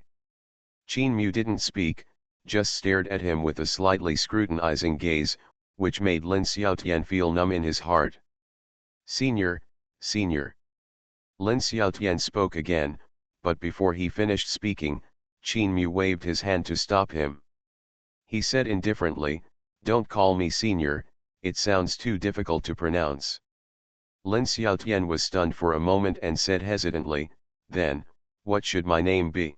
Qin Mu didn't speak, just stared at him with a slightly scrutinizing gaze, which made Lin Xiaotian feel numb in his heart. Senior, senior. Lin Xiaotian spoke again, but before he finished speaking, Qin Mu waved his hand to stop him. He said indifferently, Don't call me senior, it sounds too difficult to pronounce. Lin Xiaotian was stunned for a moment and said hesitantly, Then, what should my name be?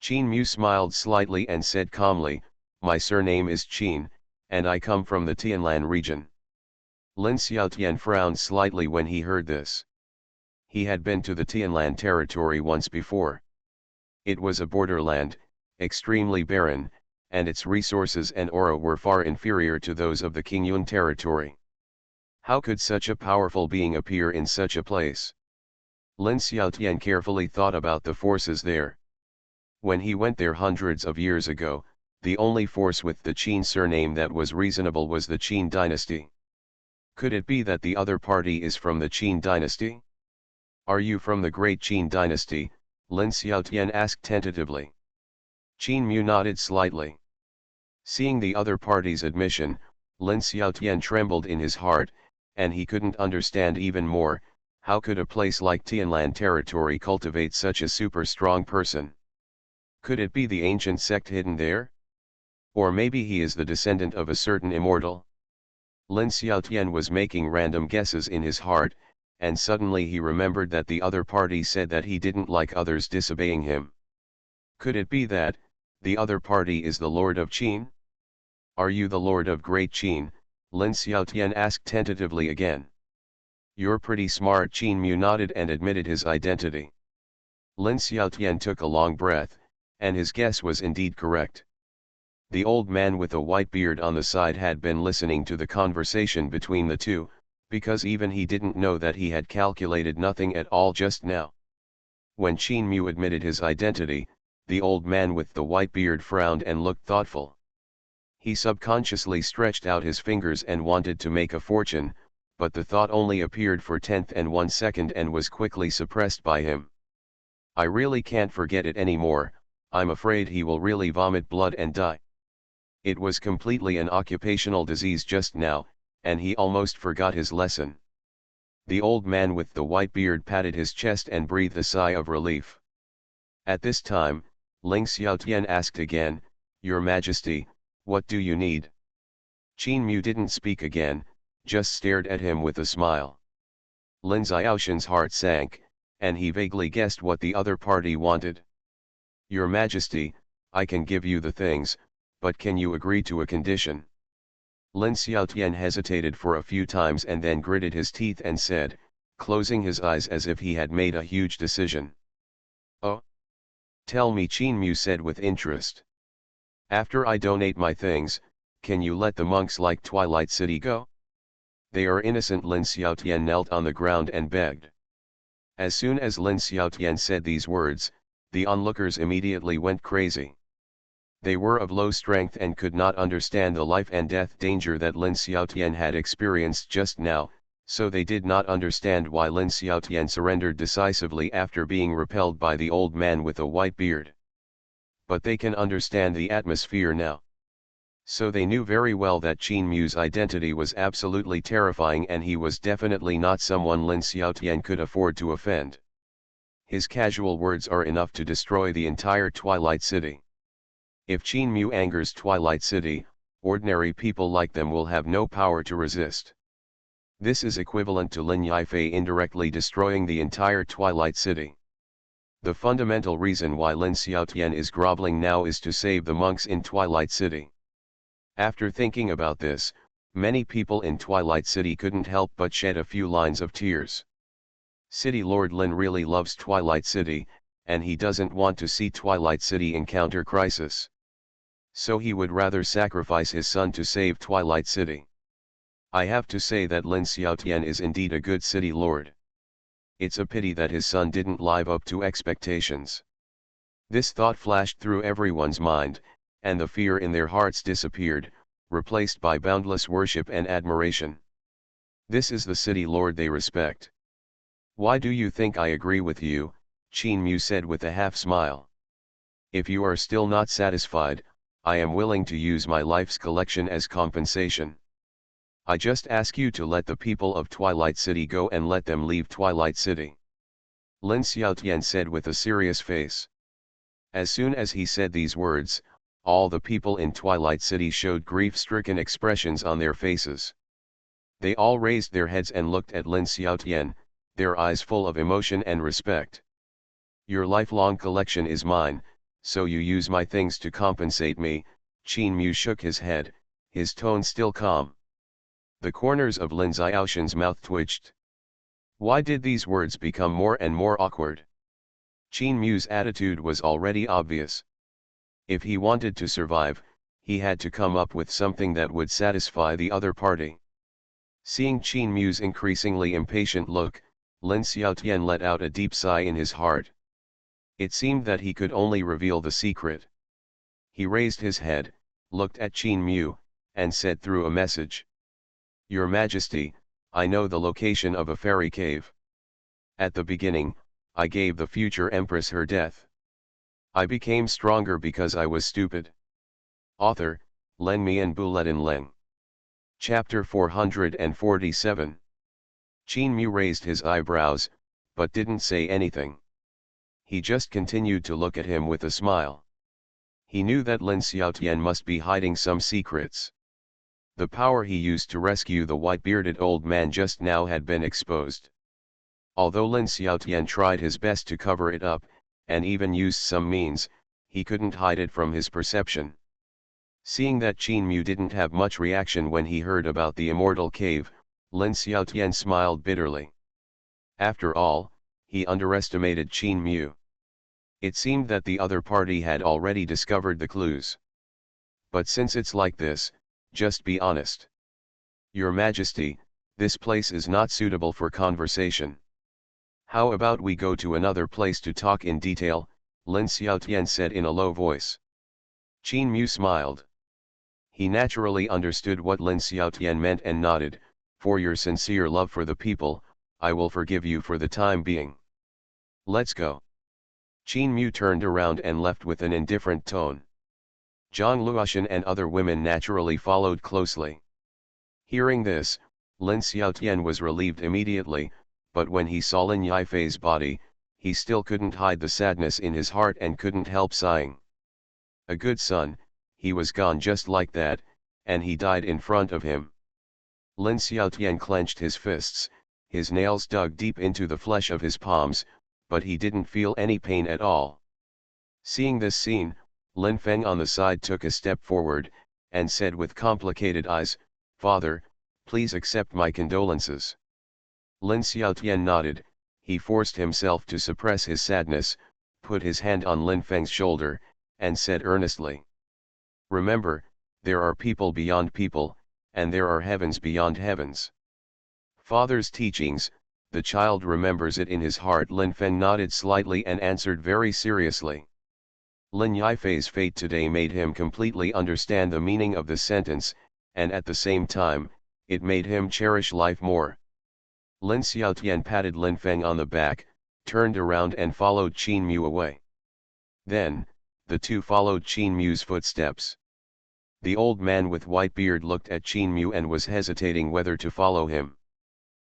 Qin Mu smiled slightly and said calmly, My surname is Qin, and I come from the Tianlan region. Lin Xiaotian frowned slightly when he heard this. He had been to the Tianlan territory once before. It was a borderland, extremely barren, and its resources and aura were far inferior to those of the Qingyun territory. How could such a powerful being appear in such a place? Lin Xiaotian carefully thought about the forces there. When he went there hundreds of years ago, the only force with the Qin surname that was reasonable was the Qin dynasty. Could it be that the other party is from the Qin dynasty? Are you from the great Qin dynasty? Lin Xiaotian asked tentatively. Qin Mu nodded slightly. Seeing the other party's admission, Lin Xiaotian trembled in his heart, and he couldn't understand even more, how could a place like Tianlan territory cultivate such a super strong person? Could it be the ancient sect hidden there? Or maybe he is the descendant of a certain immortal? Lin Xiaotian was making random guesses in his heart, and suddenly he remembered that the other party said that he didn't like others disobeying him. Could it be that, the other party is the Lord of Qin? Are you the Lord of Great Qin? Lin Xiaotian asked tentatively again. You're pretty smart. Qin Mu nodded and admitted his identity. Lin Xiaotian took a long breath, and his guess was indeed correct. The old man with a white beard on the side had been listening to the conversation between the two, because even he didn't know that he had calculated nothing at all just now. When Qin Mu admitted his identity, the old man with the white beard frowned and looked thoughtful. He subconsciously stretched out his fingers and wanted to make a fortune, but the thought only appeared for 1/10 second and was quickly suppressed by him. I really can't forget it anymore, I'm afraid he will really vomit blood and die. It was completely an occupational disease just now, and he almost forgot his lesson. The old man with the white beard patted his chest and breathed a sigh of relief. At this time, Ling Xiaotian asked again, Your Majesty, what do you need? Qin Mu didn't speak again, just stared at him with a smile. Lin Xiaoshan's heart sank, and he vaguely guessed what the other party wanted. Your Majesty, I can give you the things, but can you agree to a condition? Lin Xiaotian hesitated for a few times and then gritted his teeth and said, closing his eyes as if he had made a huge decision. Oh? Tell me, Qin Mu said with interest. After I donate my things, can you let the monks like Twilight City go? They are innocent. Lin Xiaotian knelt on the ground and begged. As soon as Lin Xiaotian said these words, the onlookers immediately went crazy. They were of low strength and could not understand the life and death danger that Lin Xiaotian had experienced just now, so they did not understand why Lin Xiaotian surrendered decisively after being repelled by the old man with a white beard. But they can understand the atmosphere now. So they knew very well that Qin Mu's identity was absolutely terrifying and he was definitely not someone Lin Xiaotian could afford to offend. His casual words are enough to destroy the entire Twilight City. If Qin Mu angers Twilight City, ordinary people like them will have no power to resist. This is equivalent to Lin Yifei indirectly destroying the entire Twilight City. The fundamental reason why Lin Xiaotian is groveling now is to save the monks in Twilight City. After thinking about this, many people in Twilight City couldn't help but shed a few lines of tears. City Lord Lin really loves Twilight City, and he doesn't want to see Twilight City encounter crisis. So he would rather sacrifice his son to save Twilight City. I have to say that Lin Xiaotian is indeed a good city lord. It's a pity that his son didn't live up to expectations. This thought flashed through everyone's mind, and the fear in their hearts disappeared, replaced by boundless worship and admiration. This is the city lord they respect. Why do you think I agree with you? Qin Mu said with a half smile. If you are still not satisfied, I am willing to use my life's collection as compensation. I just ask you to let the people of Twilight City go and let them leave Twilight City. Lin Xiaotian said with a serious face. As soon as he said these words, all the people in Twilight City showed grief-stricken expressions on their faces. They all raised their heads and looked at Lin Xiaotian, their eyes full of emotion and respect. Your lifelong collection is mine, so you use my things to compensate me. Qin Mu shook his head, his tone still calm. The corners of Lin Xiaotian's mouth twitched. Why did these words become more and more awkward? Qin Mu's attitude was already obvious. If he wanted to survive, he had to come up with something that would satisfy the other party. Seeing Qin Mu's increasingly impatient look, Lin Xiaotian let out a deep sigh in his heart. It seemed that he could only reveal the secret. He raised his head, looked at Qin Mu, and said through a message. Your Majesty, I know the location of a fairy cave. At the beginning, I gave the future empress her death. I became stronger because I was stupid. Author, Len Mian Buletin Leng. Chapter 447. Qin Mu raised his eyebrows, but didn't say anything. He just continued to look at him with a smile. He knew that Lin Xiaotian must be hiding some secrets. The power he used to rescue the white-bearded old man just now had been exposed. Although Lin Xiaotian tried his best to cover it up, and even used some means, he couldn't hide it from his perception. Seeing that Qin Mu didn't have much reaction when he heard about the immortal cave, Lin Xiaotian smiled bitterly. After all, he underestimated Qin Mu. It seemed that the other party had already discovered the clues. But since it's like this, just be honest. Your Majesty, this place is not suitable for conversation. How about we go to another place to talk in detail? Lin Xiaotian said in a low voice. Qin Mu smiled. He naturally understood what Lin Xiaotian meant and nodded. For your sincere love for the people, I will forgive you for the time being. Let's go. Qin Mu turned around and left with an indifferent tone. Zhang Luoshan and other women naturally followed closely. Hearing this, Lin Xiaotian was relieved immediately, but when he saw Lin Yifei's body, he still couldn't hide the sadness in his heart and couldn't help sighing. A good son, he was gone just like that, and he died in front of him. Lin Xiaotian clenched his fists, his nails dug deep into the flesh of his palms, but he didn't feel any pain at all. Seeing this scene, Lin Feng on the side took a step forward, and said with complicated eyes, Father, please accept my condolences. Lin Xiaotian nodded. He forced himself to suppress his sadness, put his hand on Lin Feng's shoulder, and said earnestly. Remember, there are people beyond people, and there are heavens beyond heavens. Father's teachings, the child remembers it in his heart. Lin Feng nodded slightly and answered very seriously. Lin Yifei's fate today made him completely understand the meaning of the sentence, and at the same time, it made him cherish life more. Lin Xiaotian patted Lin Feng on the back, turned around and followed Qin Mu away. Then, the two followed Qin Mu's footsteps. The old man with white beard looked at Qin Mu and was hesitating whether to follow him.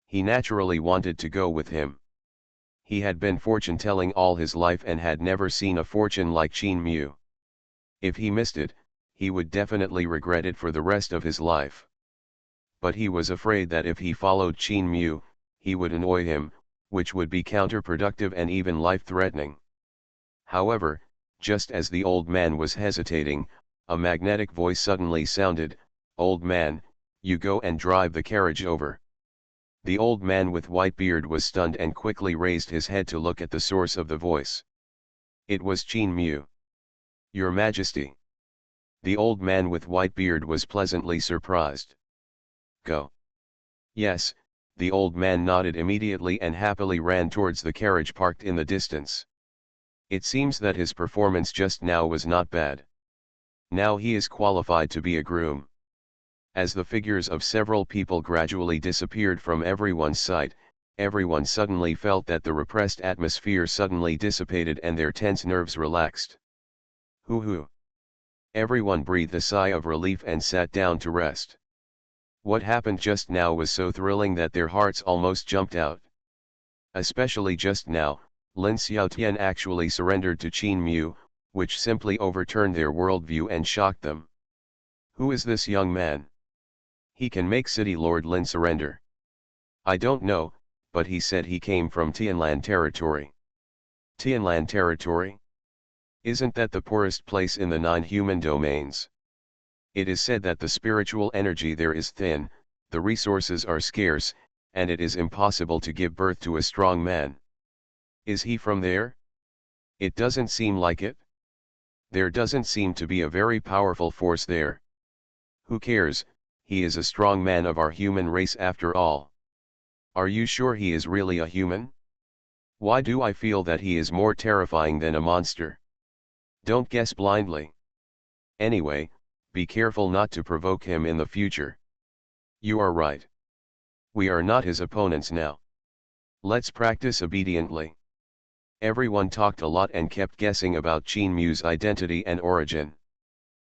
He naturally wanted to go with him. He had been fortune-telling all his life and had never seen a fortune like Qin Mu. If he missed it, he would definitely regret it for the rest of his life. But he was afraid that if he followed Qin Mu, he would annoy him, which would be counterproductive and even life-threatening. However, just as the old man was hesitating, a magnetic voice suddenly sounded, "Old man, you go and drive the carriage over." The old man with white beard was stunned and quickly raised his head to look at the source of the voice. It was Qin Mu. "Your Majesty." The old man with white beard was pleasantly surprised. "Go." "Yes," the old man nodded immediately and happily ran towards the carriage parked in the distance. It seems that his performance just now was not bad. Now he is qualified to be a groom. As the figures of several people gradually disappeared from everyone's sight, everyone suddenly felt that the repressed atmosphere suddenly dissipated and their tense nerves relaxed. Hoo-hoo! Everyone breathed a sigh of relief and sat down to rest. What happened just now was so thrilling that their hearts almost jumped out. Especially just now, Lin Xiaotian actually surrendered to Qin Mu, which simply overturned their worldview and shocked them. Who is this young man? He can make City Lord Lin surrender. I don't know, but he said he came from Tianlan territory. Tianlan territory? Isn't that the poorest place in the 9 human domains? It is said that the spiritual energy there is thin, the resources are scarce, and it is impossible to give birth to a strong man. Is he from there? It doesn't seem like it. There doesn't seem to be a very powerful force there. Who cares, he is a strong man of our human race after all. Are you sure he is really a human? Why do I feel that he is more terrifying than a monster? Don't guess blindly. Anyway, be careful not to provoke him in the future. You are right. We are not his opponents now. Let's practice obediently. Everyone talked a lot and kept guessing about Qin Mu's identity and origin.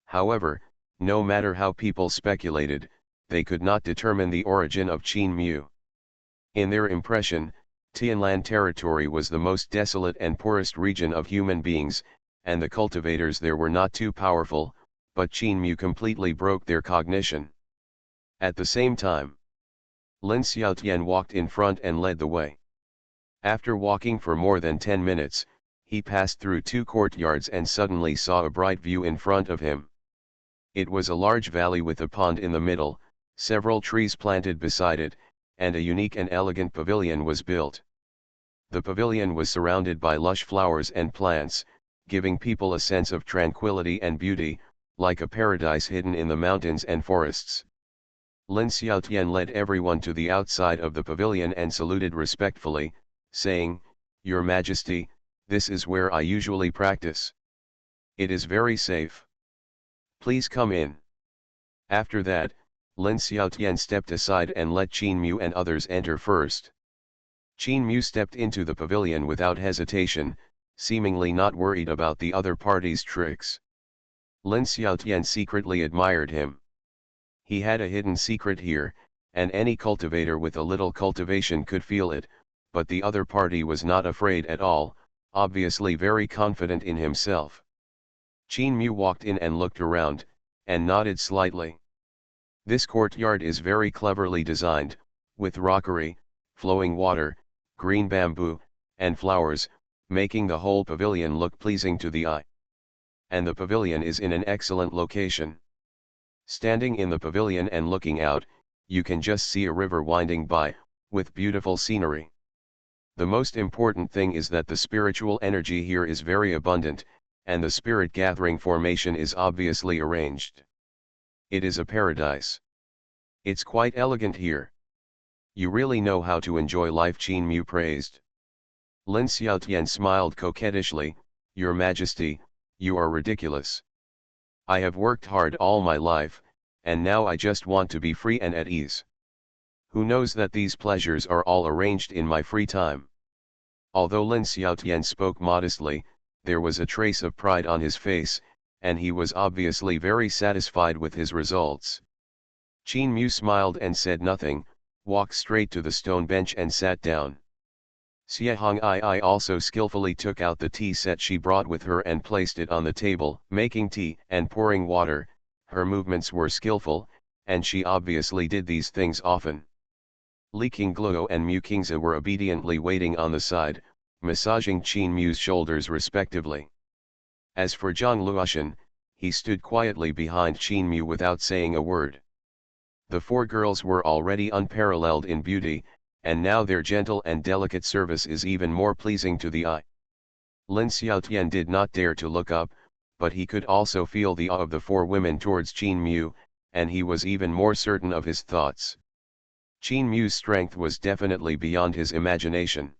However, no matter how people speculated, they could not determine the origin of Qin Mu. In their impression, Tianlan territory was the most desolate and poorest region of human beings, and the cultivators there were not too powerful, but Qin Mu completely broke their cognition. At the same time, Lin Xiaotian walked in front and led the way. After walking for more than 10 minutes, he passed through 2 courtyards and suddenly saw a bright view in front of him. It was a large valley with a pond in the middle, several trees planted beside it, and a unique and elegant pavilion was built. The pavilion was surrounded by lush flowers and plants, giving people a sense of tranquility and beauty, like a paradise hidden in the mountains and forests. Lin Xiaotian led everyone to the outside of the pavilion and saluted respectfully, saying, "Your Majesty, this is where I usually practice. It is very safe. Please come in." After that, Lin Xiaotian stepped aside and let Qin Mu and others enter first. Qin Mu stepped into the pavilion without hesitation, seemingly not worried about the other party's tricks. Lin Xiaotian secretly admired him. He had a hidden secret here, and any cultivator with a little cultivation could feel it, but the other party was not afraid at all, obviously very confident in himself. Qin Mu walked in and looked around, and nodded slightly. This courtyard is very cleverly designed, with rockery, flowing water, green bamboo, and flowers, making the whole pavilion look pleasing to the eye. And the pavilion is in an excellent location. Standing in the pavilion and looking out, you can just see a river winding by, with beautiful scenery. The most important thing is that the spiritual energy here is very abundant, and the spirit gathering formation is obviously arranged. It is a paradise. It's quite elegant here. You really know how to enjoy life, Qin Mu praised. Lin Xiaotian smiled coquettishly, "Your Majesty, you are ridiculous. I have worked hard all my life, and now I just want to be free and at ease. Who knows that these pleasures are all arranged in my free time?" Although Lin Xiaotian spoke modestly, there was a trace of pride on his face, and he was obviously very satisfied with his results. Qin Mu smiled and said nothing, walked straight to the stone bench and sat down. Xuanhuan also skillfully took out the tea set she brought with her and placed it on the table, making tea and pouring water. Her movements were skillful, and she obviously did these things often. Li Qingluo and Mu Qingzi were obediently waiting on the side, massaging Qin Mu's shoulders respectively. As for Zhang Luoshan, he stood quietly behind Qin Mu without saying a word. The four girls were already unparalleled in beauty, and now their gentle and delicate service is even more pleasing to the eye. Lin Xiaotian did not dare to look up, but he could also feel the awe of the four women towards Qin Mu, and he was even more certain of his thoughts. Qin Mu's strength was definitely beyond his imagination.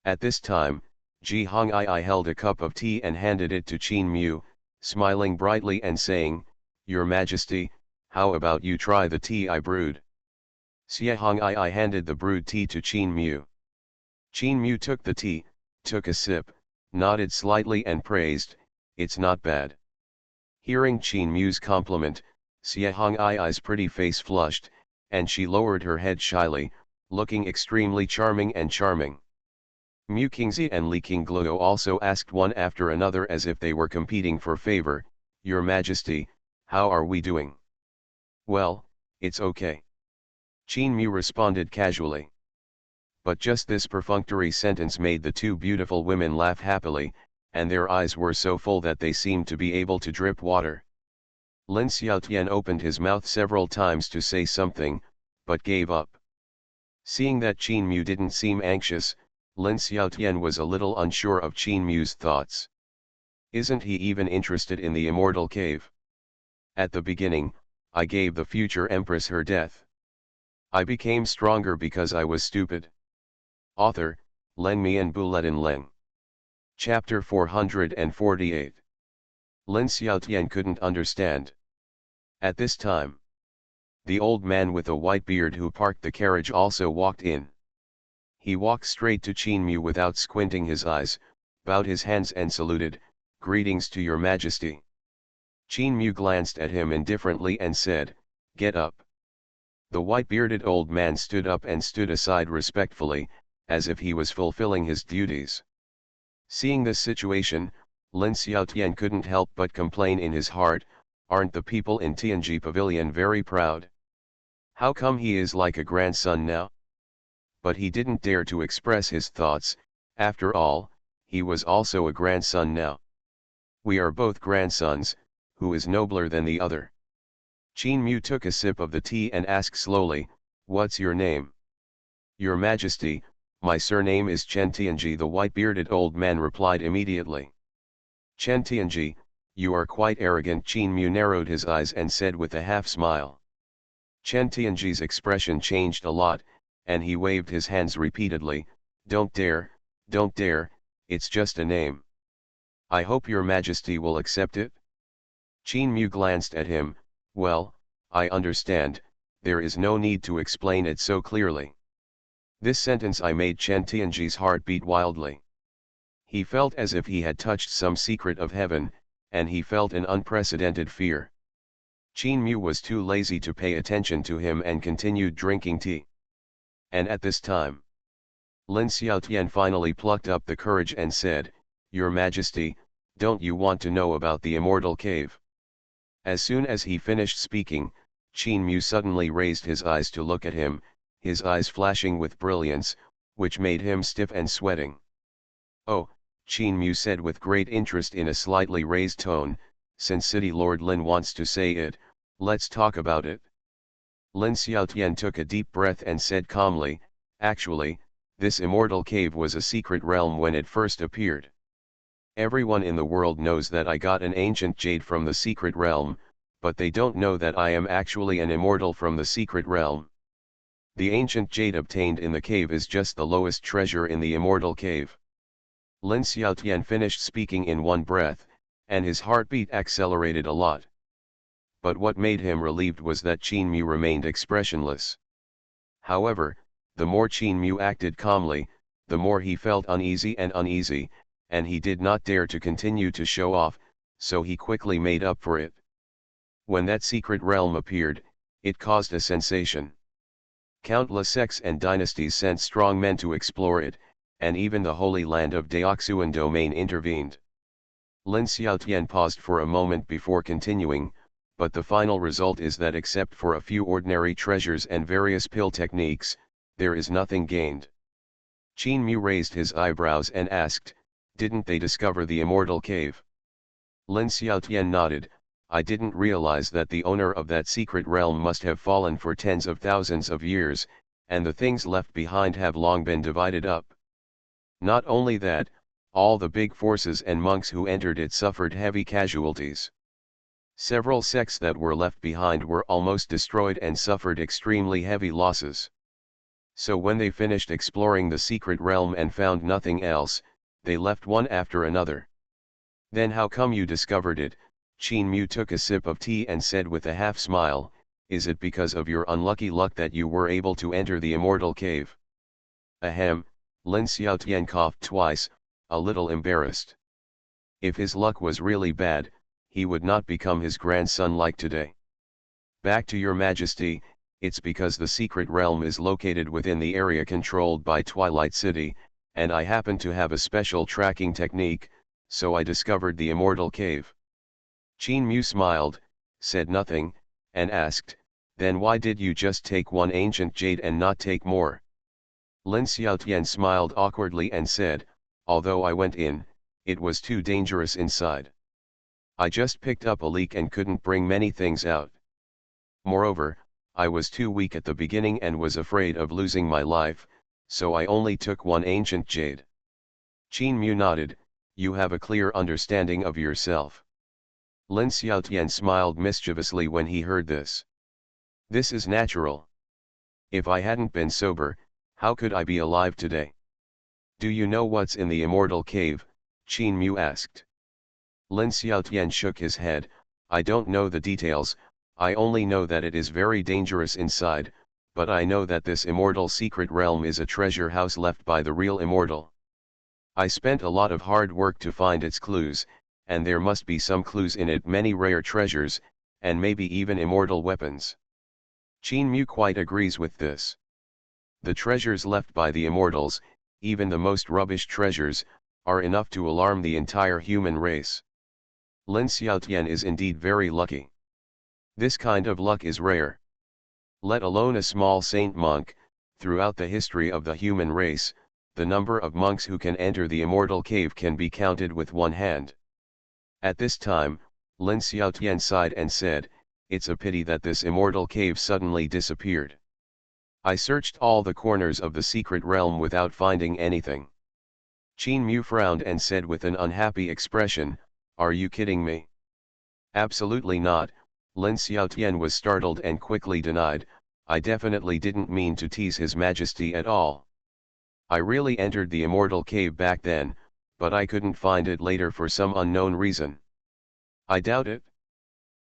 At this time, Ji Hongii held a cup of tea and handed it to Qin Mu, smiling brightly and saying, "Your Majesty, how about you try the tea I brewed?" Xie Hongii handed the brewed tea to Qin Mu. Qin Mu took the tea, took a sip, nodded slightly and praised, "It's not bad." Hearing Qin Mu's compliment, Xie Hongii's pretty face flushed, and she lowered her head shyly, looking extremely charming and charming. Mu Qingzi and Li Qingluo also asked one after another as if they were competing for favor, "Your Majesty, how are we doing?" "Well, it's okay." Qin Mu responded casually. But just this perfunctory sentence made the two beautiful women laugh happily, and their eyes were so full that they seemed to be able to drip water. Lin Xiaotian opened his mouth several times to say something, but gave up. Seeing that Qin Mu didn't seem anxious, Lin Xiaotian was a little unsure of Qin Mu's thoughts. Isn't he even interested in the immortal cave? At the beginning, I gave the future empress her death. I became stronger because I was stupid. Author, Len Mian Buletin Leng. Chapter 448. Lin Xiaotian couldn't understand. At this time, the old man with a white beard who parked the carriage also walked in. He walked straight to Qin Mu without squinting his eyes, bowed his hands and saluted, "Greetings to your Majesty." Qin Mu glanced at him indifferently and said, "Get up." The white-bearded old man stood up and stood aside respectfully, as if he was fulfilling his duties. Seeing this situation, Lin Xiaotian couldn't help but complain in his heart, "Aren't the people in Tianji Pavilion very proud? How come he is like a grandson now?" But he didn't dare to express his thoughts. After all, he was also a grandson now. We are both grandsons, who is nobler than the other? Qin Mu took a sip of the tea and asked slowly, "What's your name?" "Your Majesty, my surname is Chen Tianji," the white-bearded old man replied immediately. "Chen Tianji, you are quite arrogant." Qin Mu narrowed his eyes and said with a half-smile. Chen Tianji's expression changed a lot, and he waved his hands repeatedly, don't dare, it's just a name. I hope your Majesty will accept it." Qin Mu glanced at him, "Well, I understand, there is no need to explain it so clearly." This sentence I made Chen Tianji's heart beat wildly. He felt as if he had touched some secret of heaven, and he felt an unprecedented fear. Qin Mu was too lazy to pay attention to him and continued drinking tea. And at this time, Lin Xiaotian finally plucked up the courage and said, "Your Majesty, don't you want to know about the immortal cave?" As soon as he finished speaking, Qin Mu suddenly raised his eyes to look at him, his eyes flashing with brilliance, which made him stiff and sweating. "Oh," Qin Mu said with great interest in a slightly raised tone, "since City Lord Lin wants to say it, let's talk about it." Lin Xiaotian took a deep breath and said calmly, "Actually, this immortal cave was a secret realm when it first appeared. Everyone in the world knows that I got an ancient jade from the secret realm, but they don't know that I am actually an immortal from the secret realm. The ancient jade obtained in the cave is just the lowest treasure in the immortal cave." Lin Xiaotian finished speaking in one breath, and his heartbeat accelerated a lot. But what made him relieved was that Qin Mu remained expressionless. However, the more Qin Mu acted calmly, the more he felt uneasy, and he did not dare to continue to show off, so he quickly made up for it. When that secret realm appeared, it caused a sensation. Countless sects and dynasties sent strong men to explore it, and even the Holy Land of Daoxuan domain intervened. Lin Xiaotian paused for a moment before continuing, but the final result is that except for a few ordinary treasures and various pill techniques, there is nothing gained. Qin Mu raised his eyebrows and asked, didn't they discover the immortal cave? Lin Xiaotian nodded. I didn't realize that the owner of that secret realm must have fallen for tens of thousands of years, and the things left behind have long been divided up. Not only that, all the big forces and monks who entered it suffered heavy casualties. Several sects that were left behind were almost destroyed and suffered extremely heavy losses. So when they finished exploring the secret realm and found nothing else, they left one after another. Then how come you discovered it? Qin Mu took a sip of tea and said with a half smile, is it because of your unlucky luck that you were able to enter the immortal cave? Ahem, Lin Xiaotian coughed twice, a little embarrassed. If his luck was really bad, he would not become his grandson like today. Back to your majesty, it's because the secret realm is located within the area controlled by Twilight City, and I happen to have a special tracking technique, so I discovered the immortal cave. Qin Mu smiled, said nothing, and asked, then why did you just take one ancient jade and not take more? Lin Xiaotian smiled awkwardly and said, although I went in, it was too dangerous inside. I just picked up a leak and couldn't bring many things out. Moreover, I was too weak at the beginning and was afraid of losing my life, so I only took one ancient jade. Qin Mu nodded, you have a clear understanding of yourself. Lin Xiaotian smiled mischievously when he heard this. This is natural. If I hadn't been sober, how could I be alive today? Do you know what's in the immortal cave? Qin Mu asked. Lin Xiaotian shook his head, I don't know the details, I only know that it is very dangerous inside, but I know that this immortal secret realm is a treasure house left by the real immortal. I spent a lot of hard work to find its clues, and there must be some clues in it, many rare treasures, and maybe even immortal weapons. Qin Mu quite agrees with this. The treasures left by the immortals, even the most rubbish treasures, are enough to alarm the entire human race. Lin Xiaotian is indeed very lucky. This kind of luck is rare. Let alone a small saint monk, throughout the history of the human race, the number of monks who can enter the immortal cave can be counted with one hand. At this time, Lin Xiaotian sighed and said, it's a pity that this immortal cave suddenly disappeared. I searched all the corners of the secret realm without finding anything. Qin Mu frowned and said with an unhappy expression, are you kidding me? Absolutely not, Lin Xiaotian was startled and quickly denied, I definitely didn't mean to tease His Majesty at all. I really entered the immortal cave back then, but I couldn't find it later for some unknown reason. I doubt it.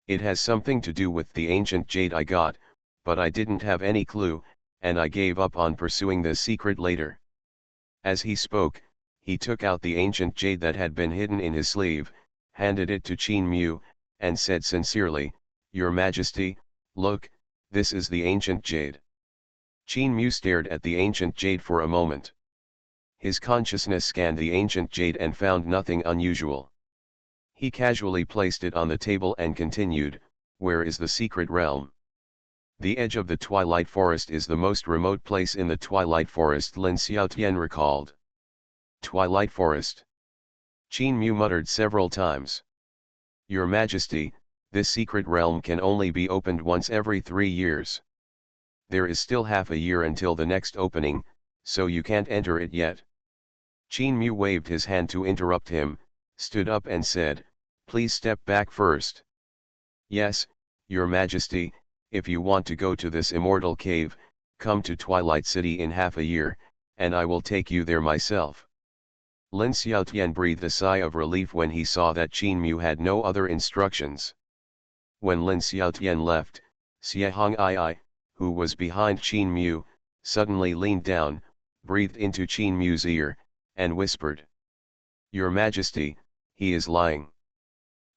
It has something to do with the ancient jade I got, but I didn't have any clue, and I gave up on pursuing this secret later. As he spoke, he took out the ancient jade that had been hidden in his sleeve, handed it to Qin Mu, and said sincerely, Your Majesty, look, this is the ancient jade. Qin Mu stared at the ancient jade for a moment. His consciousness scanned the ancient jade and found nothing unusual. He casually placed it on the table and continued, where is the secret realm? The edge of the Twilight Forest is the most remote place in the Twilight Forest, Lin Xiaotian recalled. Twilight Forest. Qin Mu muttered several times. Your Majesty, this secret realm can only be opened once every 3 years. There is still half a year until the next opening, so you can't enter it yet. Qin Mu waved his hand to interrupt him, stood up and said, please step back first. Yes, Your Majesty, if you want to go to this immortal cave, come to Twilight City in half a year, and I will take you there myself. Lin Xiaotian breathed a sigh of relief when he saw that Qin Mu had no other instructions. When Lin Xiaotian left, Xuanhuan, who was behind Qin Mu, suddenly leaned down, breathed into Qin Mu's ear, and whispered. Your Majesty, he is lying.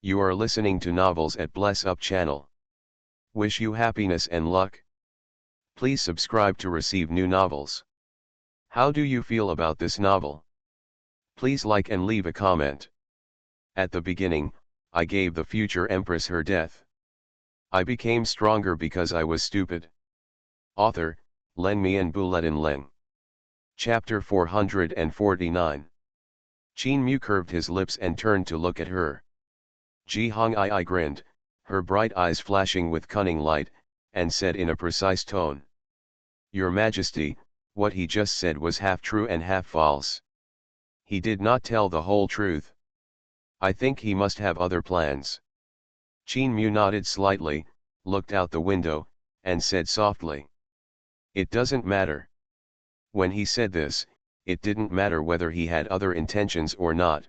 You are listening to novels at Bless Up channel. Wish you happiness and luck. Please subscribe to receive new novels. How do you feel about this novel? Please like and leave a comment. At the beginning, I gave the future empress her death. I became stronger because I was stupid. Author, Len Mian Buletin Leng. Chapter 449. Qin Mu curved his lips and turned to look at her. Ji Hongii grinned, her bright eyes flashing with cunning light, and said in a precise tone. Your Majesty, what he just said was half true and half false. He did not tell the whole truth. I think he must have other plans. Qin Mu nodded slightly, looked out the window, and said softly. It doesn't matter. When he said this, it didn't matter whether he had other intentions or not.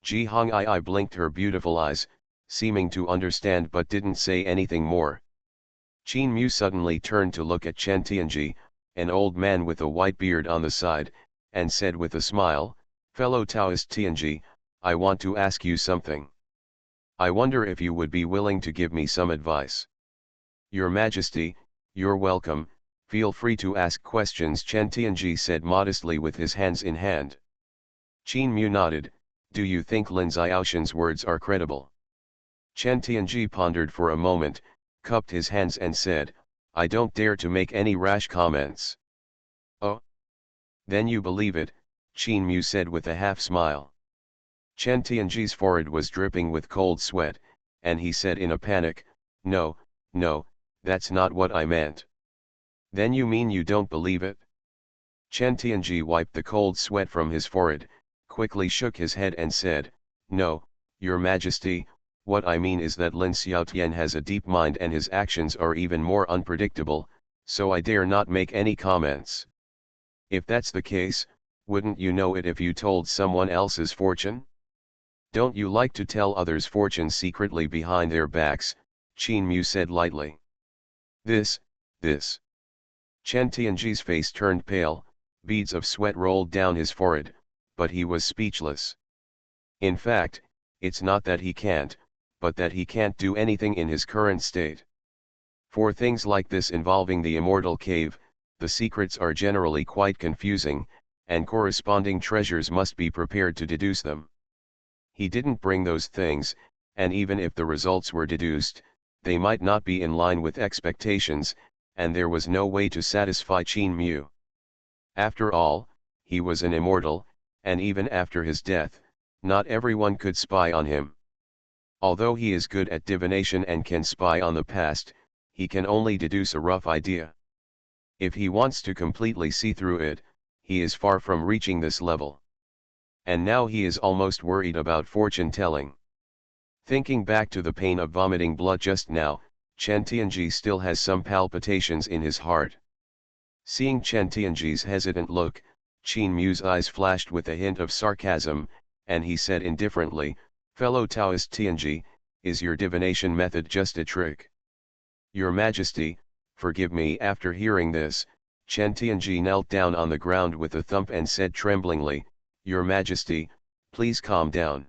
Ji Hongii blinked her beautiful eyes, seeming to understand but didn't say anything more. Qin Mu suddenly turned to look at Chen Tianji, an old man with a white beard on the side, and said with a smile, Fellow Taoist Tianji, I want to ask you something. I wonder if you would be willing to give me some advice. Your Majesty, you're welcome, feel free to ask questions, Chen Tianji said modestly with his hands in hand. Qin Mu nodded, do you think Lin Xiaoshan's words are credible? Chen Tianji pondered for a moment, cupped his hands and said, I don't dare to make any rash comments. Oh? Then you believe it, Qin Mu said with a half smile. Chen Tianji's forehead was dripping with cold sweat, and he said in a panic, No, that's not what I meant. Then you mean you don't believe it? Chen Tianji wiped the cold sweat from his forehead, quickly shook his head and said, No, Your Majesty, what I mean is that Lin Xiaotian has a deep mind and his actions are even more unpredictable, so I dare not make any comments. If that's the case, wouldn't you know it if you told someone else's fortune? Don't you like to tell others' fortunes secretly behind their backs? Qin Mu said lightly. This. Chen Tianji's face turned pale, beads of sweat rolled down his forehead, but he was speechless. In fact, it's not that he can't, but that he can't do anything in his current state. For things like this involving the immortal cave, the secrets are generally quite confusing, and corresponding treasures must be prepared to deduce them. He didn't bring those things, and even if the results were deduced, they might not be in line with expectations, and there was no way to satisfy Qin Mu. After all, he was an immortal, and even after his death, not everyone could spy on him. Although he is good at divination and can spy on the past, he can only deduce a rough idea. If he wants to completely see through it, he is far from reaching this level. And now he is almost worried about fortune-telling. Thinking back to the pain of vomiting blood just now, Chen Tianji still has some palpitations in his heart. Seeing Chen Tianji's hesitant look, Qin Mu's eyes flashed with a hint of sarcasm, and he said indifferently, Fellow Taoist Tianji, is your divination method just a trick? Your Majesty, forgive me. After hearing this, Chen Tianji knelt down on the ground with a thump and said tremblingly, Your Majesty, please calm down.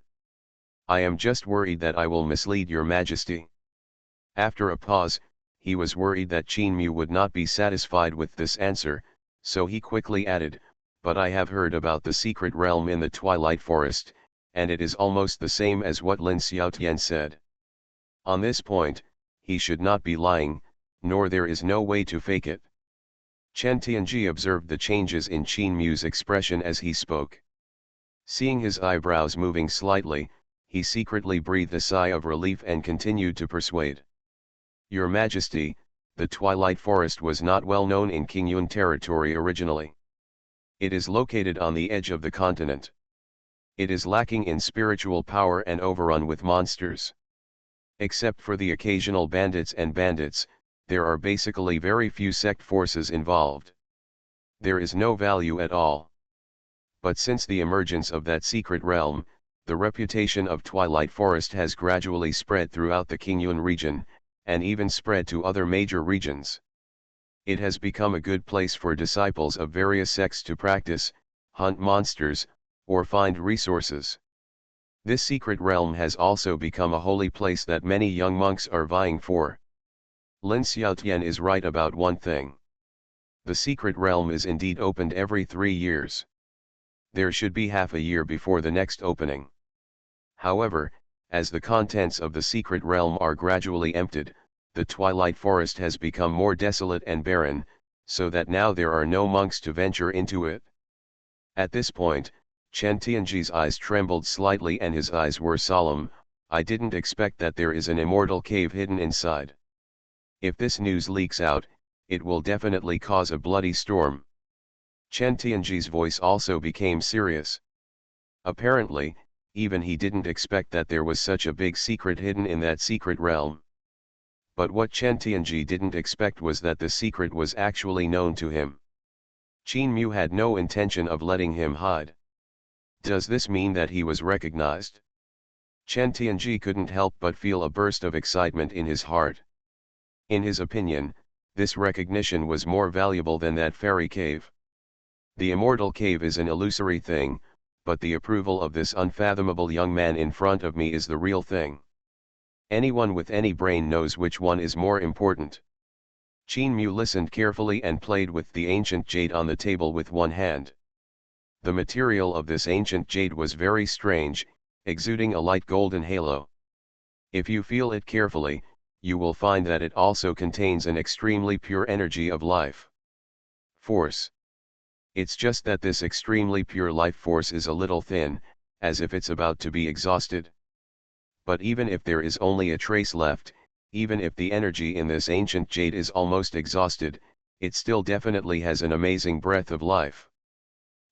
I am just worried that I will mislead Your Majesty. After a pause, he was worried that Qin Mu would not be satisfied with this answer, so he quickly added, But I have heard about the secret realm in the Twilight Forest, and it is almost the same as what Lin Xiaotian said. On this point, he should not be lying, nor there is no way to fake it. Chen Tianji observed the changes in Qin Mu's expression as he spoke. Seeing his eyebrows moving slightly, he secretly breathed a sigh of relief and continued to persuade. Your Majesty, the Twilight Forest was not well known in Qingyun territory originally. It is located on the edge of the continent. It is lacking in spiritual power and overrun with monsters. Except for the occasional bandits, there are basically very few sect forces involved. There is no value at all. But since the emergence of that secret realm, the reputation of Twilight Forest has gradually spread throughout the Qingyun region, and even spread to other major regions. It has become a good place for disciples of various sects to practice, hunt monsters, or find resources. This secret realm has also become a holy place that many young monks are vying for. Lin Xiaotian is right about one thing. The secret realm is indeed opened every 3 years. There should be half a year before the next opening. However, as the contents of the secret realm are gradually emptied, the Twilight Forest has become more desolate and barren, so that now there are no monks to venture into it. At this point, Chen Tianji's eyes trembled slightly and his eyes were solemn. I didn't expect that there is an immortal cave hidden inside. If this news leaks out, it will definitely cause a bloody storm. Chen Tianji's voice also became serious. Apparently, even he didn't expect that there was such a big secret hidden in that secret realm. But what Chen Tianji didn't expect was that the secret was actually known to him. Qin Mu had no intention of letting him hide. Does this mean that he was recognized? Chen Tianji couldn't help but feel a burst of excitement in his heart. In his opinion, this recognition was more valuable than that fairy cave. The immortal cave is an illusory thing, but the approval of this unfathomable young man in front of me is the real thing. Anyone with any brain knows which one is more important. Qin Mu listened carefully and played with the ancient jade on the table with one hand. The material of this ancient jade was very strange, exuding a light golden halo. If you feel it carefully, you will find that it also contains an extremely pure energy of life force. It's just that this extremely pure life force is a little thin, as if it's about to be exhausted. But even if there is only a trace left, even if the energy in this ancient jade is almost exhausted, it still definitely has an amazing breath of life.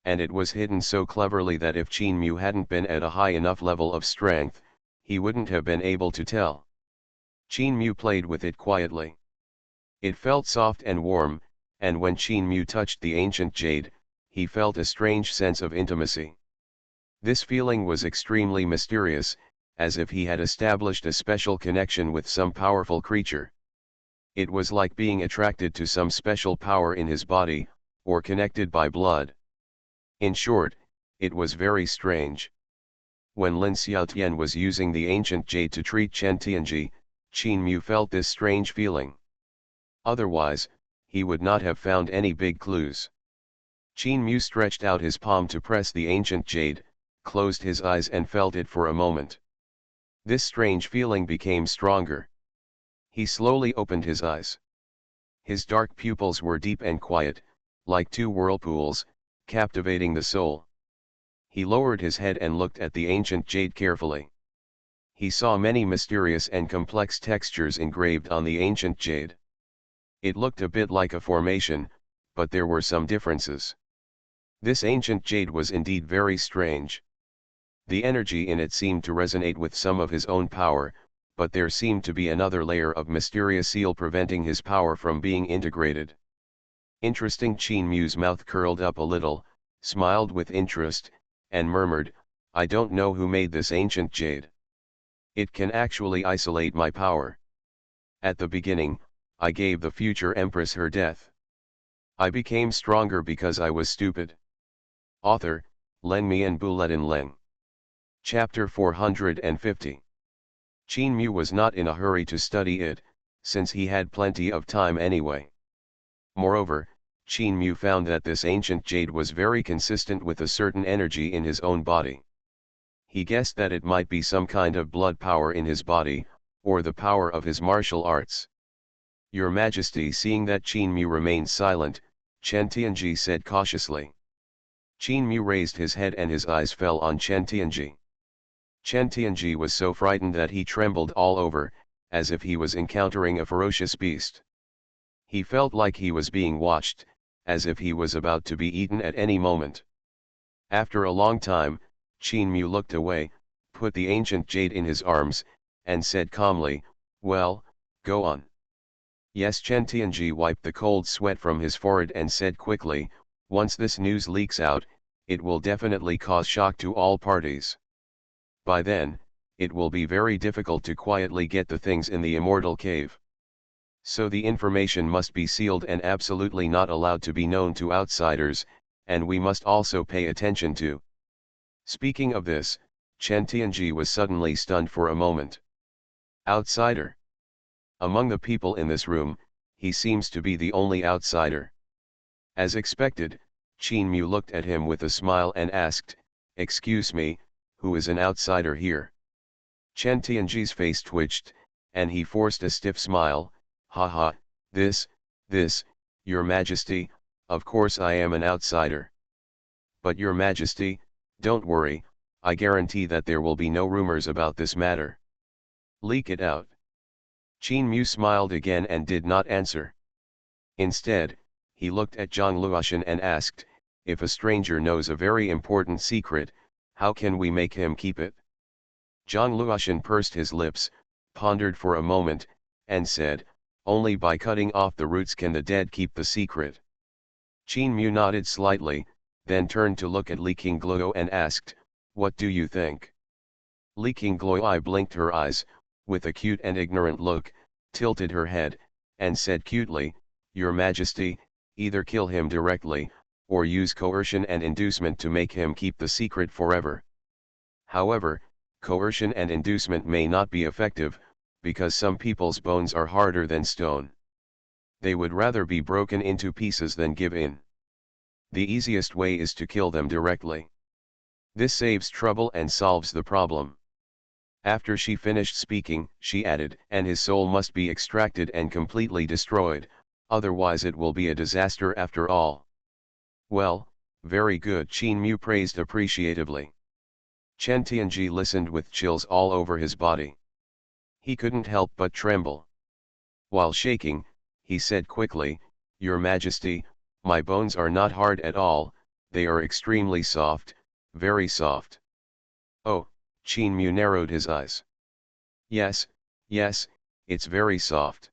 And it was hidden so cleverly that if Qin Mu hadn't been at a high enough level of strength, he wouldn't have been able to tell. Qin Mu played with it quietly. It felt soft and warm, and when Qin Mu touched the ancient jade, he felt a strange sense of intimacy. This feeling was extremely mysterious, as if he had established a special connection with some powerful creature. It was like being attracted to some special power in his body, or connected by blood. In short, it was very strange. When Lin Xiaotian was using the ancient jade to treat Chen Tianji, Qin Mu felt this strange feeling. Otherwise, he would not have found any big clues. Qin Mu stretched out his palm to press the ancient jade, closed his eyes and felt it for a moment. This strange feeling became stronger. He slowly opened his eyes. His dark pupils were deep and quiet, like two whirlpools, captivating the soul. He lowered his head and looked at the ancient jade carefully. He saw many mysterious and complex textures engraved on the ancient jade. It looked a bit like a formation, but there were some differences. This ancient jade was indeed very strange. The energy in it seemed to resonate with some of his own power, but there seemed to be another layer of mysterious seal preventing his power from being integrated. Interesting. Qin Mu's mouth curled up a little, smiled with interest, and murmured, "I don't know who made this ancient jade. It can actually isolate my power. At the beginning, I gave the future empress her death. I became stronger because I was stupid." Author, Leng Mi and Buletin Leng. Chapter 450. Qin Mu was not in a hurry to study it, since he had plenty of time anyway. Moreover, Qin Mu found that this ancient jade was very consistent with a certain energy in his own body. He guessed that it might be some kind of blood power in his body, or the power of his martial arts. "Your Majesty." Seeing that Qin Mu remained silent, Chen Tianji said cautiously. Qin Mu raised his head and his eyes fell on Chen Tianji. Chen Tianji was so frightened that he trembled all over, as if he was encountering a ferocious beast. He felt like he was being watched, as if he was about to be eaten at any moment. After a long time, Qin Mu looked away, put the ancient jade in his arms, and said calmly, "Well, go on." "Yes." Chen Tianji wiped the cold sweat from his forehead and said quickly, "Once this news leaks out, it will definitely cause shock to all parties. By then, it will be very difficult to quietly get the things in the immortal cave. So the information must be sealed and absolutely not allowed to be known to outsiders, and we must also pay attention to." Speaking of this, Chen Tianji was suddenly stunned for a moment. Outsider? Among the people in this room, he seems to be the only outsider. As expected, Qin Mu looked at him with a smile and asked, "Excuse me, who is an outsider here?" Chen Tianji's face twitched, and he forced a stiff smile. "Haha, this, Your Majesty, of course I am an outsider. But Your Majesty, don't worry, I guarantee that there will be no rumors about this matter. Leak it out. Qin Mu smiled again and did not answer. Instead, he looked at Zhang Luoshan and asked, if a stranger knows a very important secret, how can we make him keep it? Zhang Luoshan pursed his lips, pondered for a moment, and said, only by cutting off the roots can the dead keep the secret. Qin Mu nodded slightly, then turned to look at Li Qingluo and asked, what do you think? Li Qingluo blinked her eyes, with a cute and ignorant look, tilted her head, and said cutely, Your Majesty, either kill him directly, or use coercion and inducement to make him keep the secret forever. However, coercion and inducement may not be effective, because some people's bones are harder than stone. They would rather be broken into pieces than give in. The easiest way is to kill them directly. This saves trouble and solves the problem. After she finished speaking, she added, and his soul must be extracted and completely destroyed, otherwise it will be a disaster after all. Well, very good, Qin Mu praised appreciatively. Chen Tianji listened with chills all over his body. He couldn't help but tremble. While shaking, he said quickly, Your Majesty, my bones are not hard at all, they are extremely soft, very soft. Oh, Qin Mu narrowed his eyes. Yes, it's very soft.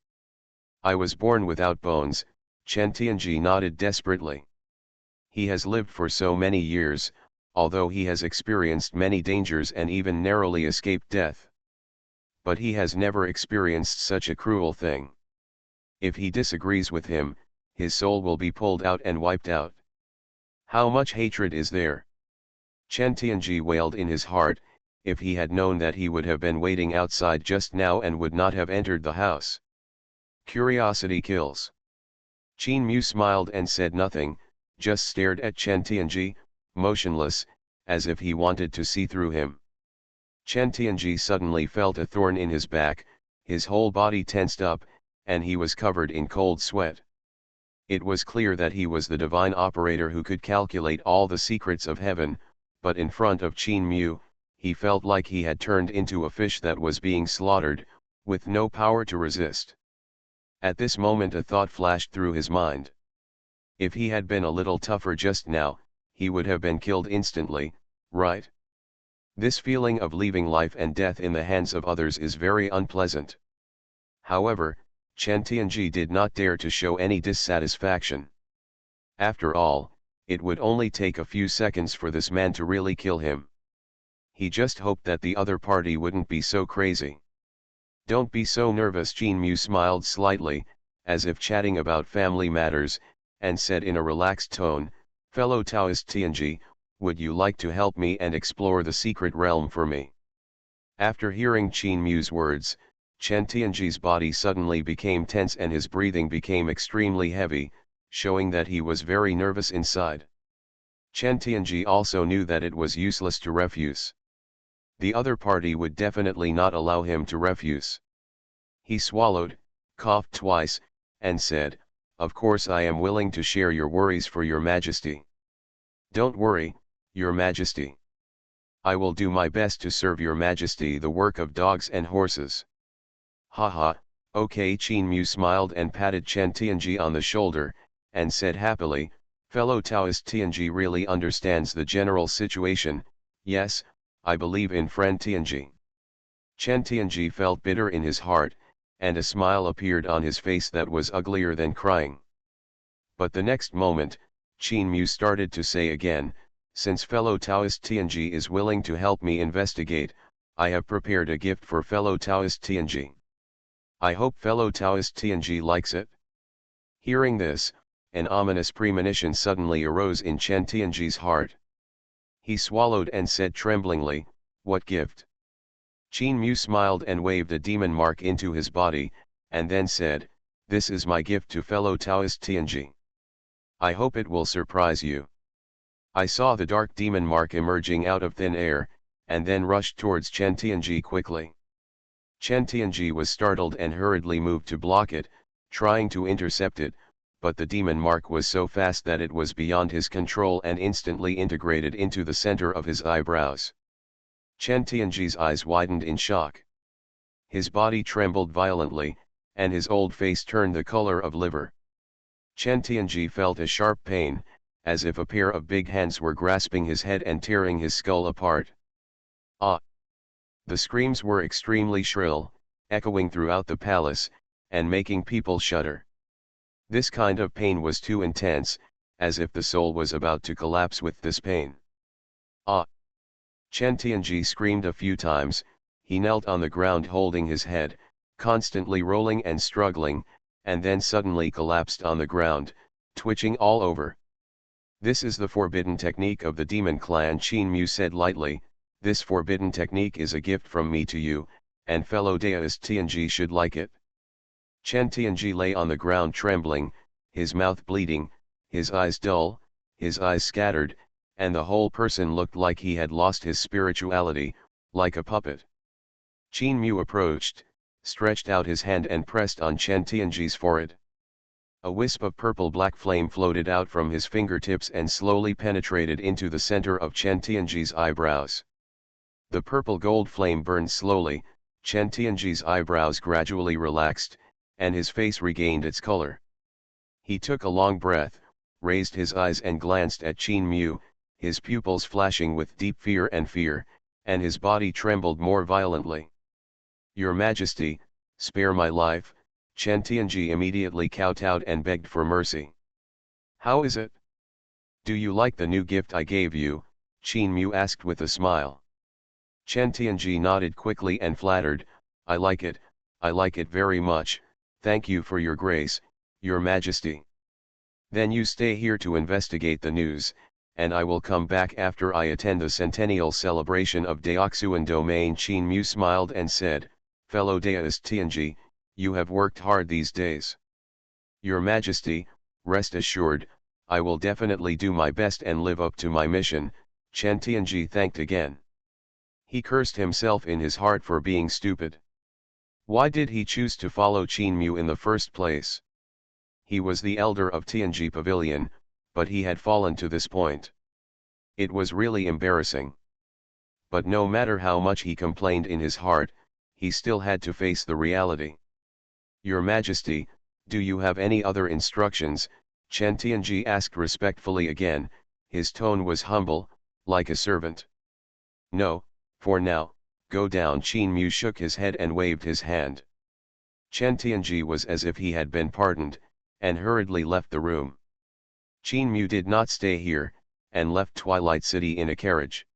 I was born without bones, Chen Tianji nodded desperately. He has lived for so many years, although he has experienced many dangers and even narrowly escaped death. But he has never experienced such a cruel thing. If he disagrees with him, his soul will be pulled out and wiped out. How much hatred is there? Chen Tianji wailed in his heart, if he had known that he would have been waiting outside just now and would not have entered the house. Curiosity kills. Qin Mu smiled and said nothing, just stared at Chen Tianji, motionless, as if he wanted to see through him. Chen Tianji suddenly felt a thorn in his back, his whole body tensed up, and he was covered in cold sweat. It was clear that he was the divine operator who could calculate all the secrets of heaven, but in front of Qin Mu, he felt like he had turned into a fish that was being slaughtered, with no power to resist. At this moment a thought flashed through his mind. If he had been a little tougher just now, he would have been killed instantly, right? This feeling of leaving life and death in the hands of others is very unpleasant. However, Chen Tianji did not dare to show any dissatisfaction. After all, it would only take a few seconds for this man to really kill him. He just hoped that the other party wouldn't be so crazy. Don't be so nervous, Qin Mu smiled slightly, as if chatting about family matters, and said in a relaxed tone, fellow Taoist Tianji, would you like to help me and explore the secret realm for me? After hearing Qin Mu's words, Chen Tianji's body suddenly became tense and his breathing became extremely heavy, showing that he was very nervous inside. Chen Tianji also knew that it was useless to refuse. The other party would definitely not allow him to refuse. He swallowed, coughed twice, and said, of course I am willing to share your worries for Your Majesty. Don't worry, Your Majesty. I will do my best to serve Your Majesty the work of dogs and horses. Haha, okay, Qin Mu smiled and patted Chen Tianji on the shoulder, and said happily, fellow Taoist Tianji really understands the general situation, yes, I believe in friend Tianji. Chen Tianji felt bitter in his heart, and a smile appeared on his face that was uglier than crying. But the next moment, Qin Mu started to say again, since fellow Taoist Tianji is willing to help me investigate, I have prepared a gift for fellow Taoist Tianji. I hope fellow Taoist Tianji likes it. Hearing this, an ominous premonition suddenly arose in Chen Tianji's heart. He swallowed and said tremblingly, what gift? Qin Mu smiled and waved a demon mark into his body, and then said, this is my gift to fellow Taoist Tianji. I hope it will surprise you. I saw the dark demon mark emerging out of thin air, and then rushed towards Chen Tianji quickly. Chen Tianji was startled and hurriedly moved to block it, trying to intercept it, but the demon mark was so fast that it was beyond his control and instantly integrated into the center of his eyebrows. Chen Tianji's eyes widened in shock. His body trembled violently, and his old face turned the color of liver. Chen Tianji felt a sharp pain, as if a pair of big hands were grasping his head and tearing his skull apart. Ah! The screams were extremely shrill, echoing throughout the palace, and making people shudder. This kind of pain was too intense, as if the soul was about to collapse with this pain. Ah! Chen Tianji screamed a few times. He knelt on the ground holding his head, constantly rolling and struggling, and then suddenly collapsed on the ground, twitching all over. "This is the forbidden technique of the demon clan," Qin Mu said lightly. "This forbidden technique is a gift from me to you, and fellow Daoist Tianji should like it." Chen Tianji lay on the ground trembling, his mouth bleeding, his eyes dull, his eyes scattered, and the whole person looked like he had lost his spirituality, like a puppet. Qin Mu approached, stretched out his hand and pressed on Chen Tianji's forehead. A wisp of purple-black flame floated out from his fingertips and slowly penetrated into the center of Chen Tianji's eyebrows. The purple-gold flame burned slowly, Chen Tianji's eyebrows gradually relaxed, and his face regained its color. He took a long breath, raised his eyes and glanced at Qin Mu, his pupils flashing with deep fear, and his body trembled more violently. "Your Majesty, spare my life," Chen Tianji immediately kowtowed and begged for mercy. "How is it? Do you like the new gift I gave you?" Qin Mu asked with a smile. Chen Tianji nodded quickly and flattered, I like it very much, thank you for your grace, Your Majesty." "Then you stay here to investigate the news, and I will come back after I attend the centennial celebration of Daoxuan Domain." Qin Mu smiled and said, "Fellow Daoist Tianji, you have worked hard these days." "Your Majesty, rest assured, I will definitely do my best and live up to my mission," Chen Tianji thanked again. He cursed himself in his heart for being stupid. Why did he choose to follow Qin Mu in the first place? He was the elder of Tianji Pavilion, but he had fallen to this point. It was really embarrassing. But no matter how much he complained in his heart, he still had to face the reality. "Your Majesty, do you have any other instructions?" Chen Tianji asked respectfully again. His tone was humble, like a servant. "No, for now, go down." Qin Mu shook his head and waved his hand. Chen Tianji was as if he had been pardoned, and hurriedly left the room. Qin Mu did not stay here, and left Twilight City in a carriage.